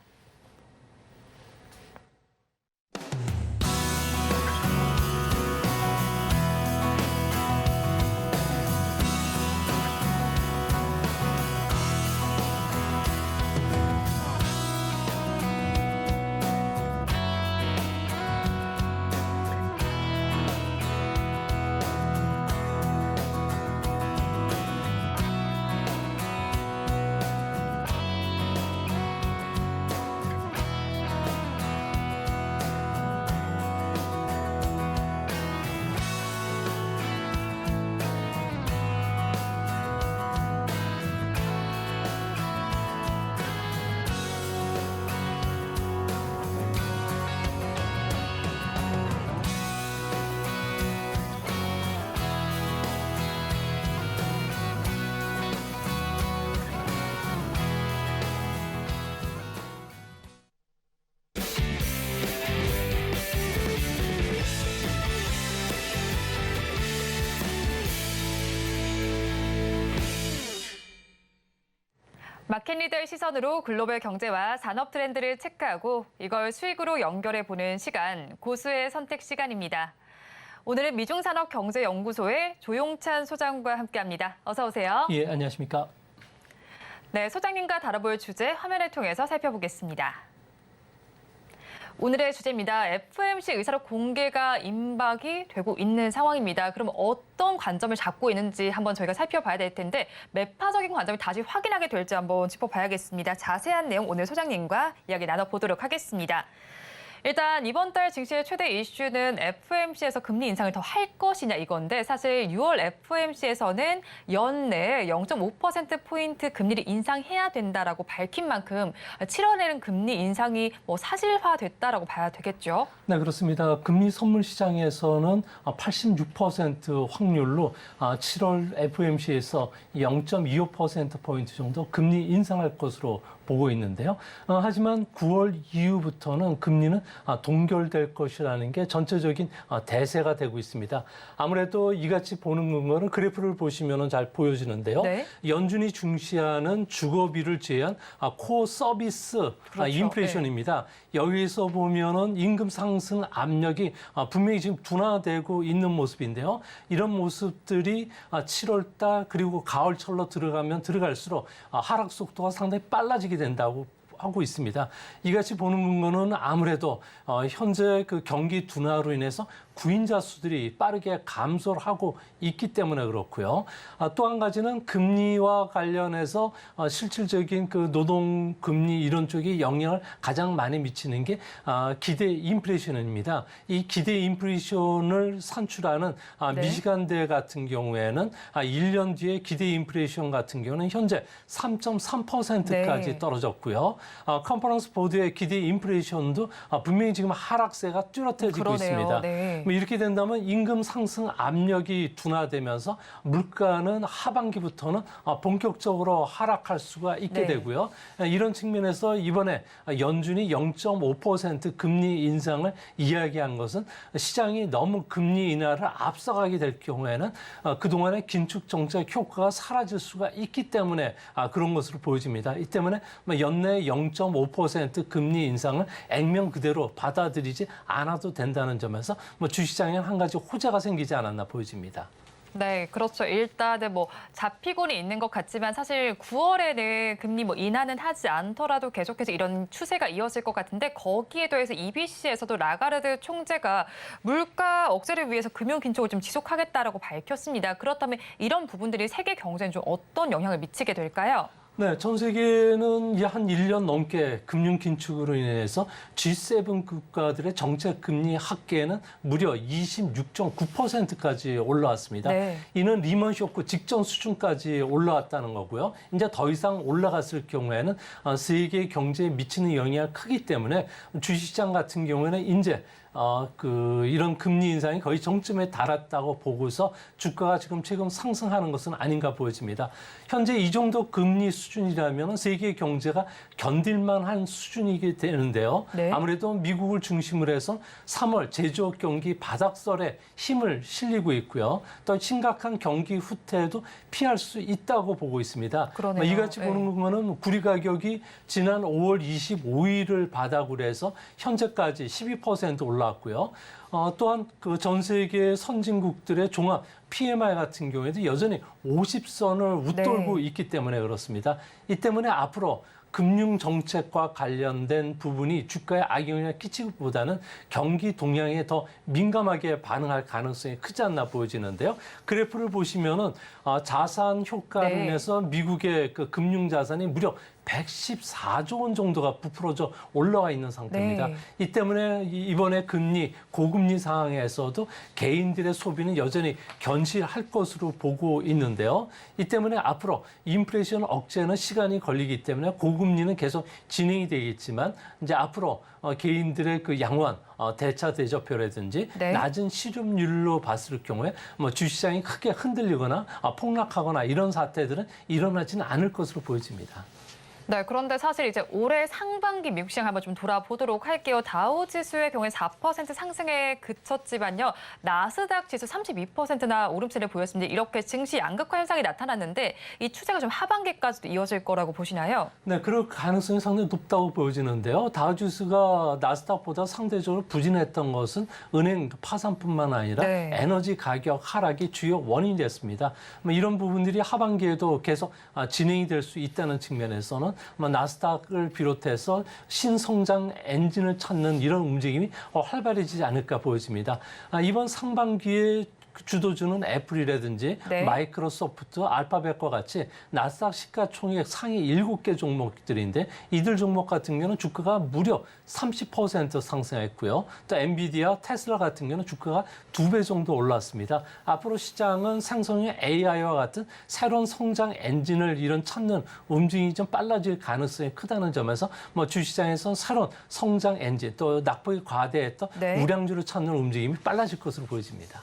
마켓리더의 시선으로 글로벌 경제와 산업 트렌드를 체크하고 이걸 수익으로 연결해보는 시간, 고수의 선택 시간입니다. 오늘은 미중산업경제연구소의 조용찬 소장과 함께합니다. 어서 오세요. 예, 안녕하십니까. 네, 소장님과 다뤄볼 주제 화면을 통해서 살펴보겠습니다. 오늘의 주제입니다. FOMC 의사록 공개가 임박이 되고 있는 상황입니다. 그럼 어떤 관점을 잡고 있는지 한번 저희가 살펴봐야 될 텐데 매파적인 관점을 다시 확인하게 될지 한번 짚어봐야겠습니다. 자세한 내용 오늘 소장님과 이야기 나눠보도록 하겠습니다. 일단 이번 달 증시의 최대 이슈는 FOMC에서 금리 인상을 더 할 것이냐 이건데 사실 6월 FOMC에서는 연내에 0.5%포인트 금리를 인상해야 된다라고 밝힌 만큼 7월에는 금리 인상이 사실화됐다라고 봐야 되겠죠. 네, 그렇습니다. 금리 선물 시장에서는 86% 확률로 7월 FOMC에서 0.25%포인트 정도 금리 인상할 것으로 보고 있는데요. 하지만 9월 이후부터는 금리는 동결될 것이라는 게 전체적인 대세가 되고 있습니다. 아무래도 이같이 보는 근거는 그래프를 보시면 잘 보여지는데요. 네. 연준이 중시하는 주거비를 제한 코어 서비스 그렇죠. 인플레이션입니다. 네. 여기서 보면은 임금 상승 압력이 분명히 지금 둔화되고 있는 모습인데요. 이런 모습들이 7월 달 그리고 가을철로 들어가면 들어갈수록 하락 속도가 상당히 빨라지게 된다고 하고 있습니다. 이같이 보는 근거는 아무래도 현재 그 경기 둔화로 인해서 구인자 수들이 빠르게 감소를 하고 있기 때문에 그렇고요. 또 한 가지는 금리와 관련해서 실질적인 그 노동 금리 이런 쪽에 영향을 가장 많이 미치는 게 기대 인플레이션입니다. 이 기대 인플레이션을 산출하는 네. 미시간대 같은 경우에는 1년 뒤에 기대 인플레이션 같은 경우는 현재 3.3%까지 네. 떨어졌고요. 컨퍼런스 보드의 기대 인플레이션도 분명히 지금 하락세가 뚜렷해지고 그러네요. 있습니다. 네. 이렇게 된다면 임금 상승 압력이 둔화되면서 물가는 하반기부터는 본격적으로 하락할 수가 있게 네. 되고요. 이런 측면에서 이번에 연준이 0.5% 금리 인상을 이야기한 것은 시장이 너무 금리 인하를 앞서가게 될 경우에는 그동안의 긴축 정책 효과가 사라질 수가 있기 때문에 그런 것으로 보여집니다. 이 때문에 연내 0.5% 금리 인상을 액면 그대로 받아들이지 않아도 된다는 점에서 주시장에 한 가지 호재가 생기지 않았나 보여집니다. 네, 그렇죠. 일단은 잡히고는 있는 것 같지만 사실 9월에는 금리 인하는 하지 않더라도 계속해서 이런 추세가 이어질 것 같은데 거기에 더해서 EBC에서도 라가르드 총재가 물가 억제를 위해서 금융 긴축을 좀 지속하겠다라고 밝혔습니다. 그렇다면 이런 부분들이 세계 경제에 좀 어떤 영향을 미치게 될까요? 네, 전 세계는 한 1년 넘게 금융 긴축으로 인해서 G7 국가들의 정책 금리 합계는 무려 26.9%까지 올라왔습니다. 네. 이는 리먼 쇼크 직전 수준까지 올라왔다는 거고요. 이제 더 이상 올라갔을 경우에는 세계 경제에 미치는 영향이 크기 때문에 주식시장 같은 경우에는 이제 이런 금리 인상이 거의 정점에 달았다고 보고서 주가가 지금 최근 상승하는 것은 아닌가 보여집니다. 현재 이 정도 금리 수준이라면 세계 경제가 견딜만한 수준이게 되는데요. 네. 아무래도 미국을 중심으로 해서 3월 제조업 경기 바닥설에 힘을 실리고 있고요. 또 심각한 경기 후퇴도 피할 수 있다고 보고 있습니다. 그러네요. 이같이 네. 보는 거는 구리 가격이 지난 5월 25일을 바닥으로 해서 현재까지 12% 올라왔고요. 또한 그 전 세계 선진국들의 종합 PMI 같은 경우에도 여전히 50선을 웃돌고 네. 있기 때문에 그렇습니다. 이 때문에 앞으로 금융 정책과 관련된 부분이 주가에 악영향을 끼치기보다는 경기 동향에 더 민감하게 반응할 가능성이 크지 않나 보여지는데요. 그래프를 보시면은 자산 효과로 네. 인해서 미국의 그 금융 자산이 무려 114조 원 정도가 부풀어져 올라와 있는 상태입니다. 네. 이 때문에 이번에 금리, 고금리 상황에서도 개인들의 소비는 여전히 견실할 것으로 보고 있는데요. 이 때문에 앞으로 인플레이션 억제는 시간이 걸리기 때문에 고금리는 계속 진행이 되겠지만 이제 앞으로 개인들의 그 양호한 대차 대조표라든지 네. 낮은 실업률로 봤을 경우에 뭐 주시장이 크게 흔들리거나 폭락하거나 이런 사태들은 일어나지는 않을 것으로 보여집니다. 네, 그런데 사실 이제 올해 상반기 미국 시장 한번 좀 돌아보도록 할게요. 다우 지수의 경우에 4% 상승에 그쳤지만요. 나스닥 지수 32%나 오름세를 보였습니다. 이렇게 증시 양극화 현상이 나타났는데 이 추세가 좀 하반기까지도 이어질 거라고 보시나요? 네, 그럴 가능성이 상당히 높다고 보여지는데요. 다우지수가 나스닥보다 상대적으로 부진했던 것은 은행 파산뿐만 아니라 네. 에너지 가격 하락이 주요 원인이 됐습니다. 이런 부분들이 하반기에도 계속 진행이 될 수 있다는 측면에서는 나스닥을 비롯해서 신성장 엔진을 찾는 이런 움직임이 활발해지지 않을까 보여집니다. 이번 상반기에 주도주는 애플이라든지 네. 마이크로소프트, 알파벳과 같이 나스닥 시가총액 상위 7개 종목들인데 이들 종목 같은 경우는 주가가 무려 30% 상승했고요. 또 엔비디아, 테슬라 같은 경우는 주가가 2배 정도 올랐습니다. 앞으로 시장은 생성형 AI와 같은 새로운 성장 엔진을 이런 찾는 움직임이 좀 빨라질 가능성이 크다는 점에서 주시장에서는 새로운 성장 엔진 또 낙폭이 과대했던 네. 우량주를 찾는 움직임이 빨라질 것으로 보여집니다.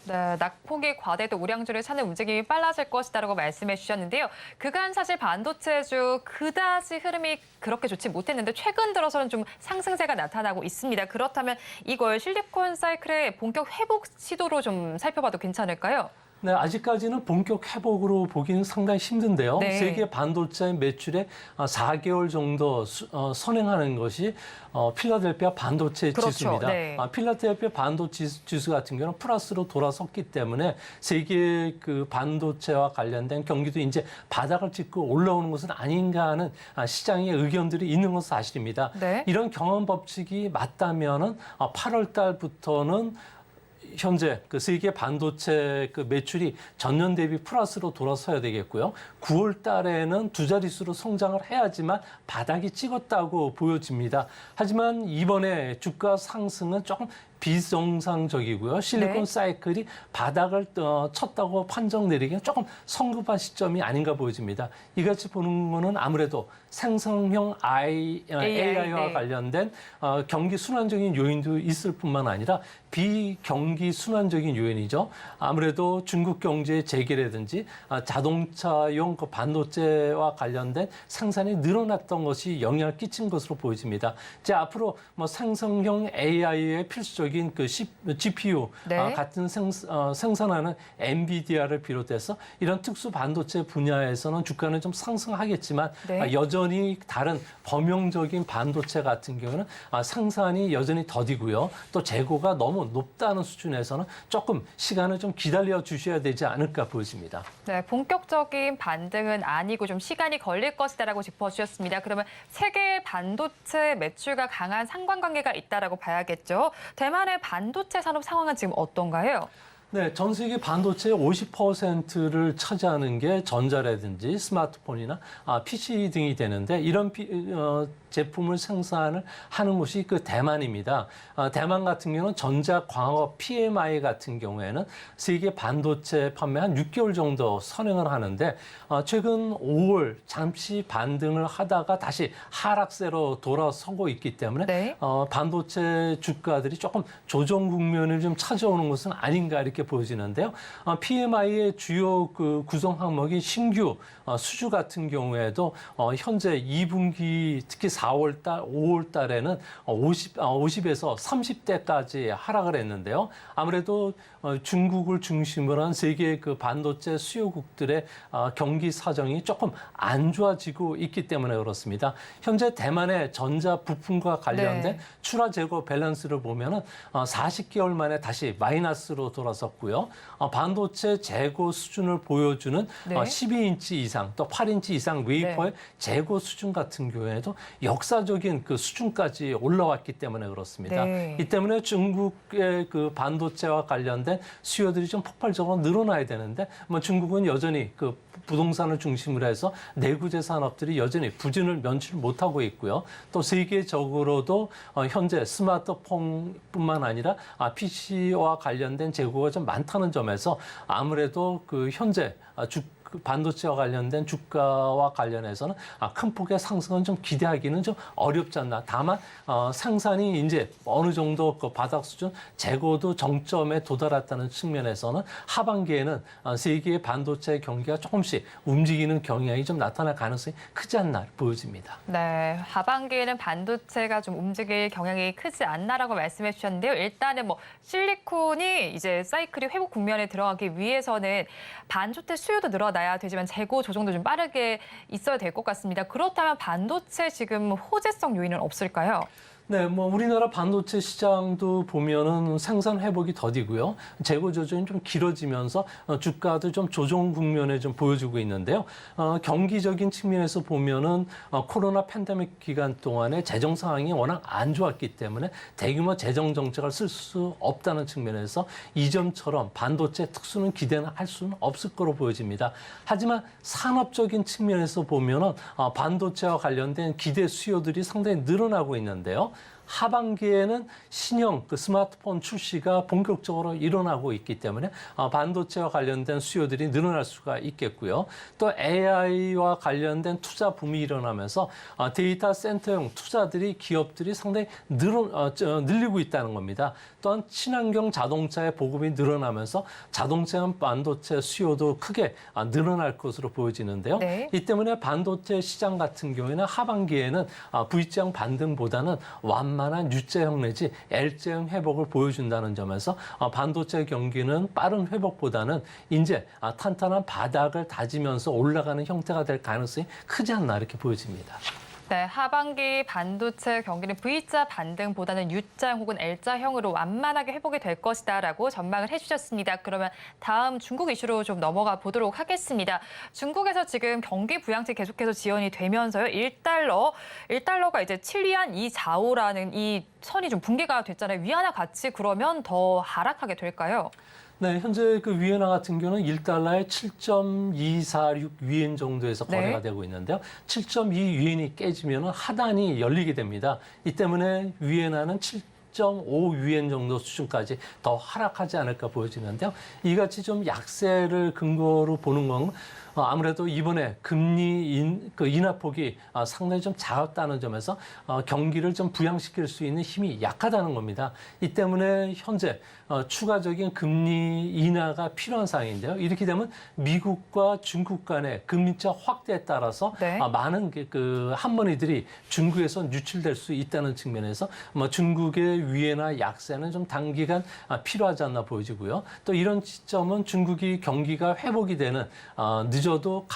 네, 낙폭이 과대도 우량주를 찾는 움직임이 빨라질 것이다라고 말씀해 주셨는데요. 그간 사실 반도체주 그다지 흐름이 그렇게 좋지 못했는데 최근 들어서는 좀 상승세가 나타나고 있습니다. 그렇다면 이걸 실리콘 사이클의 본격 회복 시도로 좀 살펴봐도 괜찮을까요? 네, 아직까지는 본격 회복으로 보기는 상당히 힘든데요. 네. 세계 반도체 매출의 4개월 정도 선행하는 것이 필라델피아 반도체 그렇죠. 지수입니다. 네. 필라델피아 반도체 지수 같은 경우는 플러스로 돌아섰기 때문에 세계 그 반도체와 관련된 경기도 이제 바닥을 찍고 올라오는 것은 아닌가 하는 시장의 의견들이 있는 것은 사실입니다. 네. 이런 경험 법칙이 맞다면은 8월 달부터는 현재 그 세계 반도체 그 매출이 전년 대비 플러스로 돌아서야 되겠고요. 9월 달에는 두 자릿수로 성장을 해야지만 바닥이 찍었다고 보여집니다. 하지만 이번에 주가 상승은 조금 비정상적이고요. 실리콘 네. 사이클이 바닥을 쳤다고 판정 내리기는 조금 성급한 시점이 아닌가 보여집니다. 이같이 보는 거는 아무래도 생성형 AI와 네. 관련된 경기 순환적인 요인도 있을 뿐만 아니라 비경기 순환적인 요인이죠. 아무래도 중국 경제의 재개라든지 자동차용 그 반도체와 관련된 생산이 늘어났던 것이 영향을 끼친 것으로 보여집니다. 이제 앞으로 생성형 AI의 필수적인 그 GPU 네. 같은 생산하는 엔비디아를 비롯해서 이런 특수 반도체 분야에서는 주가는 좀 상승하겠지만 네. 여전히 다른 범용적인 반도체 같은 경우는 생산이 여전히 더디고요. 또 재고가 너무 높다는 수준에서는 조금 시간을 좀 기다려 주셔야 되지 않을까 보여집니다. 네, 본격적인 반등은 아니고 좀 시간이 걸릴 것이다라고 짚어주셨습니다. 그러면 세계 반도체 매출과 강한 상관관계가 있다라고 봐야겠죠. 대만의 반도체 산업 상황은 지금 어떤가요? 네, 전 세계 반도체의 50%를 차지하는 게 전자라든지 스마트폰이나 PC 등이 되는데 이런 제품을 생산을 하는 곳이 그 대만입니다. 대만 같은 경우는 전자광업 PMI 같은 경우에는 세계 반도체 판매 한 6개월 정도 선행을 하는데 최근 5월 잠시 반등을 하다가 다시 하락세로 돌아서고 있기 때문에 네. 반도체 주가들이 조금 조정 국면을 좀 찾아오는 것은 아닌가 이렇게 보여지는데요. PMI의 주요 그 구성 항목인 신규 수주 같은 경우에도 현재 2분기 특히 4월 달, 5월 달에는 50에서 30대까지 하락을 했는데요. 아무래도 중국을 중심으로 한 세계 그 반도체 수요국들의 경기 사정이 조금 안 좋아지고 있기 때문에 그렇습니다. 현재 대만의 전자 부품과 관련된 네. 출하 재고 밸런스를 보면은 40개월 만에 다시 마이너스로 돌아섰고요. 반도체 재고 수준을 보여주는 네. 12인치 이상 또 8인치 이상 웨이퍼의 재고 수준 같은 경우에도 역사적인 그 수준까지 올라왔기 때문에 그렇습니다. 네. 이 때문에 중국의 그 반도체와 관련된 수요들이 좀 폭발적으로 늘어나야 되는데 중국은 여전히 그 부동산을 중심으로 해서 내구재 산업들이 여전히 부진을 면치 못하고 있고요. 또 세계적으로도 현재 스마트폰뿐만 아니라 PC와 관련된 재고가 좀 많다는 점에서 아무래도 그 현재 그 반도체와 관련된 주가와 관련해서는 큰 폭의 상승은 좀 기대하기는 좀 어렵지 않나. 다만 생산이 이제 어느 정도 그 바닥 수준 재고도 정점에 도달했다는 측면에서는 하반기에는 세계의 반도체 경기가 조금씩 움직이는 경향이 좀 나타날 가능성이 크지 않나 보여집니다. 네, 하반기에는 반도체가 좀 움직일 경향이 크지 않나라고 말씀해 주셨는데요. 일단은 뭐 실리콘이 이제 사이클이 회복 국면에 들어가기 위해서는 반도체 수요도 늘어나야 되지만 재고 조정도 좀 빠르게 있어야 될 것 같습니다. 그렇다면 반도체 지금 호재성 요인은 없을까요? 네, 우리나라 반도체 시장도 보면은 생산 회복이 더디고요. 재고 조정이 좀 길어지면서 주가도 좀 조정 국면에 좀 보여주고 있는데요. 경기적인 측면에서 보면은 코로나 팬데믹 기간 동안에 재정 상황이 워낙 안 좋았기 때문에 대규모 재정 정책을 쓸 수 없다는 측면에서 이전처럼 반도체 특수는 기대는 할 수는 없을 거로 보여집니다. 하지만 산업적인 측면에서 보면은 반도체와 관련된 기대 수요들이 상당히 늘어나고 있는데요. 하반기에는 신형 그 스마트폰 출시가 본격적으로 일어나고 있기 때문에 반도체와 관련된 수요들이 늘어날 수가 있겠고요. 또 AI와 관련된 투자 붐이 일어나면서 데이터 센터용 투자들이 기업들이 상당히 늘리고 있다는 겁니다. 또한 친환경 자동차의 보급이 늘어나면서 자동차용 반도체 수요도 크게 늘어날 것으로 보여지는데요. 네. 이 때문에 반도체 시장 같은 경우에는 하반기에는 V자형 반등보다는 완만한 U자형 내지 L자형 회복을 보여준다는 점에서 반도체 경기는 빠른 회복보다는 이제 탄탄한 바닥을 다지면서 올라가는 형태가 될 가능성이 크지 않나 이렇게 보여집니다. 네, 하반기 반도체 경기는 V자 반등보다는 U자형 혹은 L자형으로 완만하게 회복이 될 것이다라고 전망을 해주셨습니다. 그러면 다음 중국 이슈로 좀 넘어가 보도록 하겠습니다. 중국에서 지금 경기 부양책 계속해서 지연이 되면서요. 1달러가 이제 7위안 245라는 이 선이 좀 붕괴가 됐잖아요. 위안화 가치 그러면 더 하락하게 될까요? 네, 현재 그 위엔화 같은 경우는 1달러에 7.246 위엔 정도에서 거래가 네. 되고 있는데요. 7.2 위엔이 깨지면 하단이 열리게 됩니다. 이 때문에 위엔화는 7.5 위엔 정도 수준까지 더 하락하지 않을까 보여지는데요. 이같이 좀 약세를 근거로 보는 건 아무래도 이번에 금리 인하폭이 상당히 좀 작았다는 점에서 경기를 좀 부양시킬 수 있는 힘이 약하다는 겁니다. 이 때문에 현재 추가적인 금리 인하가 필요한 상황인데요. 이렇게 되면 미국과 중국 간의 금리차 확대에 따라서 네. 많은 그 한머니들이 중국에서 유출될 수 있다는 측면에서 중국의 위엔화 약세는 좀 단기간 필요하지 않나 보여지고요. 또 이런 시점은 중국이 경기가 회복이 되는 늦은 늦어도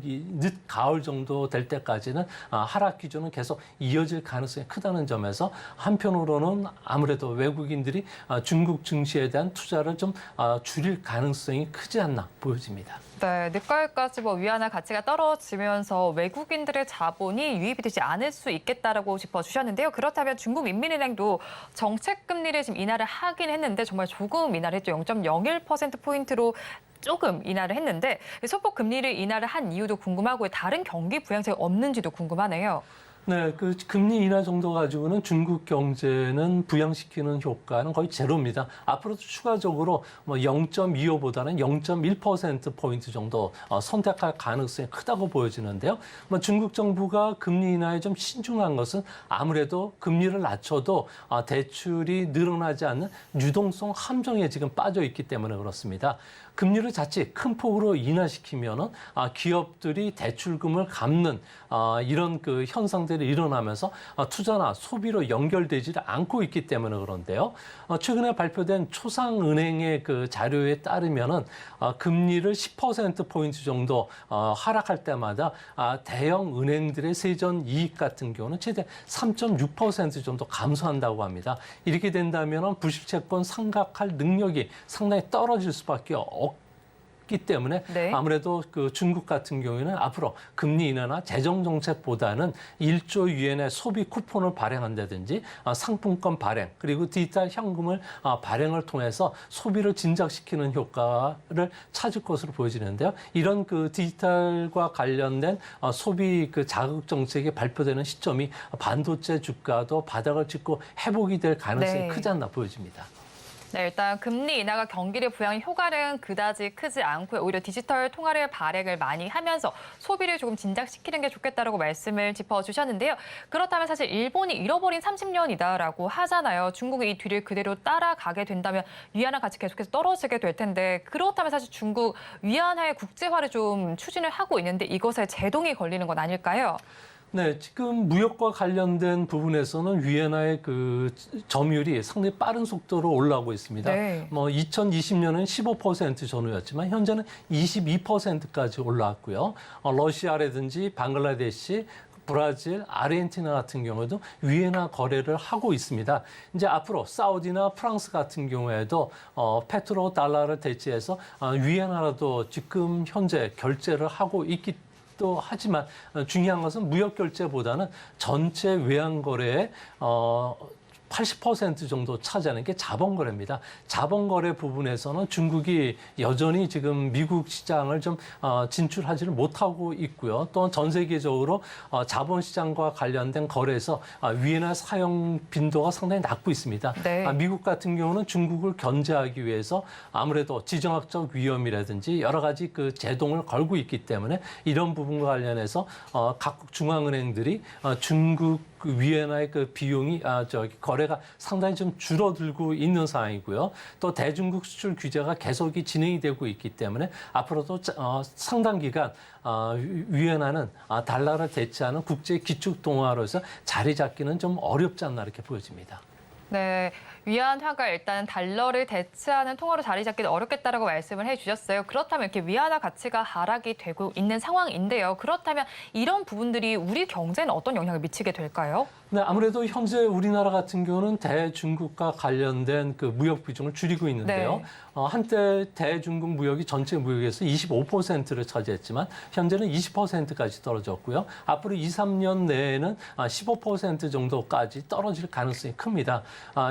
늦 가을 정도 될 때까지는 하락 기조는 계속 이어질 가능성이 크다는 점에서 한편으로는 아무래도 외국인들이 중국 증시에 대한 투자를 좀 줄일 가능성이 크지 않나 보여집니다. 네, 늦가을까지 위안화 가치가 떨어지면서 외국인들의 자본이 유입이 되지 않을 수 있겠다라고 짚어주셨는데요. 그렇다면 중국 인민은행도 정책 금리를 지금 인하를 하긴 했는데 정말 조금 인하를 했죠. 0.01%포인트로 조금 인하를 했는데 소폭 금리를 인하를 한 이유도 궁금하고요. 다른 경기 부양책이 없는지도 궁금하네요. 네, 그 금리 인하 정도 가지고는 중국 경제는 부양시키는 효과는 거의 제로입니다. 앞으로도 추가적으로 0.25보다는 0.1%포인트 정도 선택할 가능성이 크다고 보여지는데요. 중국 정부가 금리 인하에 좀 신중한 것은 아무래도 금리를 낮춰도 대출이 늘어나지 않는 유동성 함정에 지금 빠져 있기 때문에 그렇습니다. 금리를 자칫 큰 폭으로 인하시키면은 기업들이 대출금을 갚는 이런 그 현상들이 일어나면서 투자나 소비로 연결되지 않고 있기 때문에 그런데요. 최근에 발표된 초상은행의 그 자료에 따르면은 금리를 10%포인트 정도 하락할 때마다 대형 은행들의 세전 이익 같은 경우는 최대 3.6% 정도 감소한다고 합니다. 이렇게 된다면은 부실채권 상각할 능력이 상당히 떨어질 수밖에 없기 때문에 네. 아무래도 그 중국 같은 경우에는 앞으로 금리 인하나 재정 정책보다는 1조 위엔의 소비 쿠폰을 발행한다든지 상품권 발행 그리고 디지털 현금을 발행을 통해서 소비를 진작시키는 효과를 찾을 것으로 보여지는데요. 이런 그 디지털과 관련된 소비 그 자극 정책이 발표되는 시점이 반도체 주가도 바닥을 찍고 회복이 될 가능성이 네. 크지 않나 보여집니다. 네, 일단 금리 인하가 경기를 부양 효과는 그다지 크지 않고요. 오히려 디지털 통화를 발행을 많이 하면서 소비를 조금 진작시키는 게 좋겠다라고 말씀을 짚어주셨는데요. 그렇다면 사실 일본이 잃어버린 30년이다라고 하잖아요. 중국이 이 뒤를 그대로 따라가게 된다면 위안화 가치 계속해서 떨어지게 될 텐데 그렇다면 사실 중국 위안화의 국제화를 좀 추진을 하고 있는데 이것에 제동이 걸리는 건 아닐까요? 네, 지금 무역과 관련된 부분에서는 위엔화의 그 점유율이 상당히 빠른 속도로 올라오고 있습니다. 네. 2020년은 15% 전후였지만 현재는 22%까지 올라왔고요. 러시아라든지 방글라데시, 브라질, 아르헨티나 같은 경우에도 위엔화 거래를 하고 있습니다. 이제 앞으로 사우디나 프랑스 같은 경우에도 페트로 달러를 대체해서 위엔화라도 지금 현재 결제를 하고 있기 또 하지만 중요한 것은 무역 결제보다는 전체 외환 거래의 80% 정도 차지하는 게 자본거래입니다. 자본거래 부분에서는 중국이 여전히 지금 미국 시장을 좀 진출하지를 못하고 있고요. 또 전 세계적으로 자본시장과 관련된 거래에서 위엔화 사용 빈도가 상당히 낮고 있습니다. 네. 미국 같은 경우는 중국을 견제하기 위해서 아무래도 지정학적 위험이라든지 여러 가지 그 제동을 걸고 있기 때문에 이런 부분과 관련해서 각국 중앙은행들이 중국 그 위엔화의 그 비용이 거래가 상당히 좀 줄어들고 있는 상황이고요. 또 대중국 수출 규제가 계속이 진행이 되고 있기 때문에 앞으로도 상당 기간 위엔화는 달러를 대체하는 국제 기축 동화로서 자리 잡기는 좀 어렵지 않나 이렇게 보여집니다. 네, 위안화가 일단 달러를 대체하는 통화로 자리 잡기는 어렵겠다라고 말씀을 해주셨어요. 그렇다면 이렇게 위안화 가치가 하락이 되고 있는 상황인데요. 그렇다면 이런 부분들이 우리 경제는 어떤 영향을 미치게 될까요? 네, 아무래도 현재 우리나라 같은 경우는 대중국과 관련된 그 무역 비중을 줄이고 있는데요. 네. 한때 대중국 무역이 전체 무역에서 25%를 차지했지만 현재는 20%까지 떨어졌고요. 앞으로 2, 3년 내에는 15% 정도까지 떨어질 가능성이 큽니다.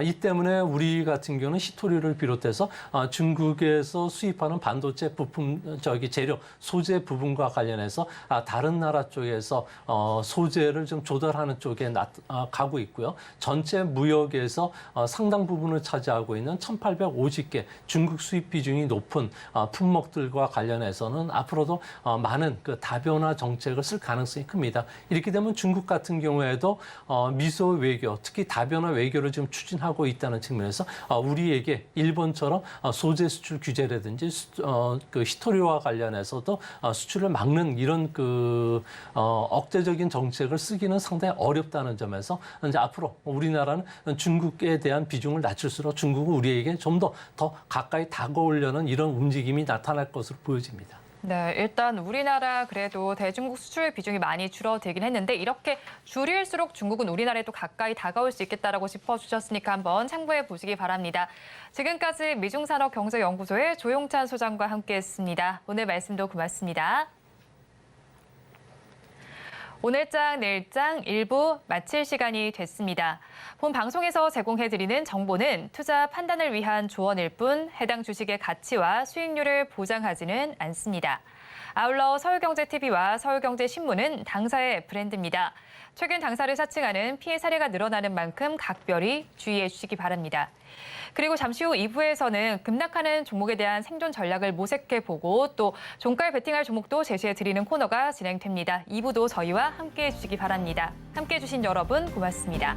이 때문에 우리 같은 경우는 히토리를 비롯해서 중국에서 수입하는 반도체 부품, 재료, 소재 부분과 관련해서 다른 나라 쪽에서 소재를 좀 조달하는 쪽에 가고 있고요. 전체 무역에서 상당 부분을 차지하고 있는 1,850개 중국 수입 비중이 높은 품목들과 관련해서는 앞으로도 많은 그 다변화 정책을 쓸 가능성이 큽니다. 이렇게 되면 중국 같은 경우에도 미소 외교, 특히 다변화 외교를 지금 추진하고 있다는 측면에서 우리에게 일본처럼 소재 수출 규제라든지 그 히토리와 관련해서도 수출을 막는 이런 그 억제적인 정책을 쓰기는 상당히 어렵다는 점에서 이제 앞으로 우리나라는 중국에 대한 비중을 낮출수록 중국은 우리에게 좀 더 가까이 다가오려는 이런 움직임이 나타날 것으로 보여집니다. 네, 일단 우리나라 그래도 대중국 수출 비중이 많이 줄어들긴 했는데 이렇게 줄일수록 중국은 우리나라에 또 가까이 다가올 수 있겠다라고 짚어주셨으니까 한번 참고해 보시기 바랍니다. 지금까지 미중산업경제연구소의 조용찬 소장과 함께했습니다. 오늘 말씀도 고맙습니다. 오늘장 내일장 1부 마칠 시간이 됐습니다. 본 방송에서 제공해드리는 정보는 투자 판단을 위한 조언일 뿐 해당 주식의 가치와 수익률을 보장하지는 않습니다. 아울러 서울경제TV와 서울경제신문은 당사의 브랜드입니다. 최근 당사를 사칭하는 피해 사례가 늘어나는 만큼 각별히 주의해 주시기 바랍니다. 그리고 잠시 후 2부에서는 급락하는 종목에 대한 생존 전략을 모색해보고 또 종가에 베팅할 종목도 제시해드리는 코너가 진행됩니다. 2부도 저희와 함께해 주시기 바랍니다. 함께해 주신 여러분 고맙습니다.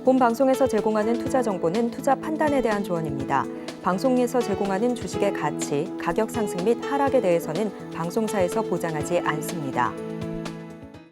본 방송에서 제공하는 투자 정보는 투자 판단에 대한 조언입니다. 방송에서 제공하는 주식의 가치, 가격 상승 및 하락에 대해서는 방송사에서 보장하지 않습니다.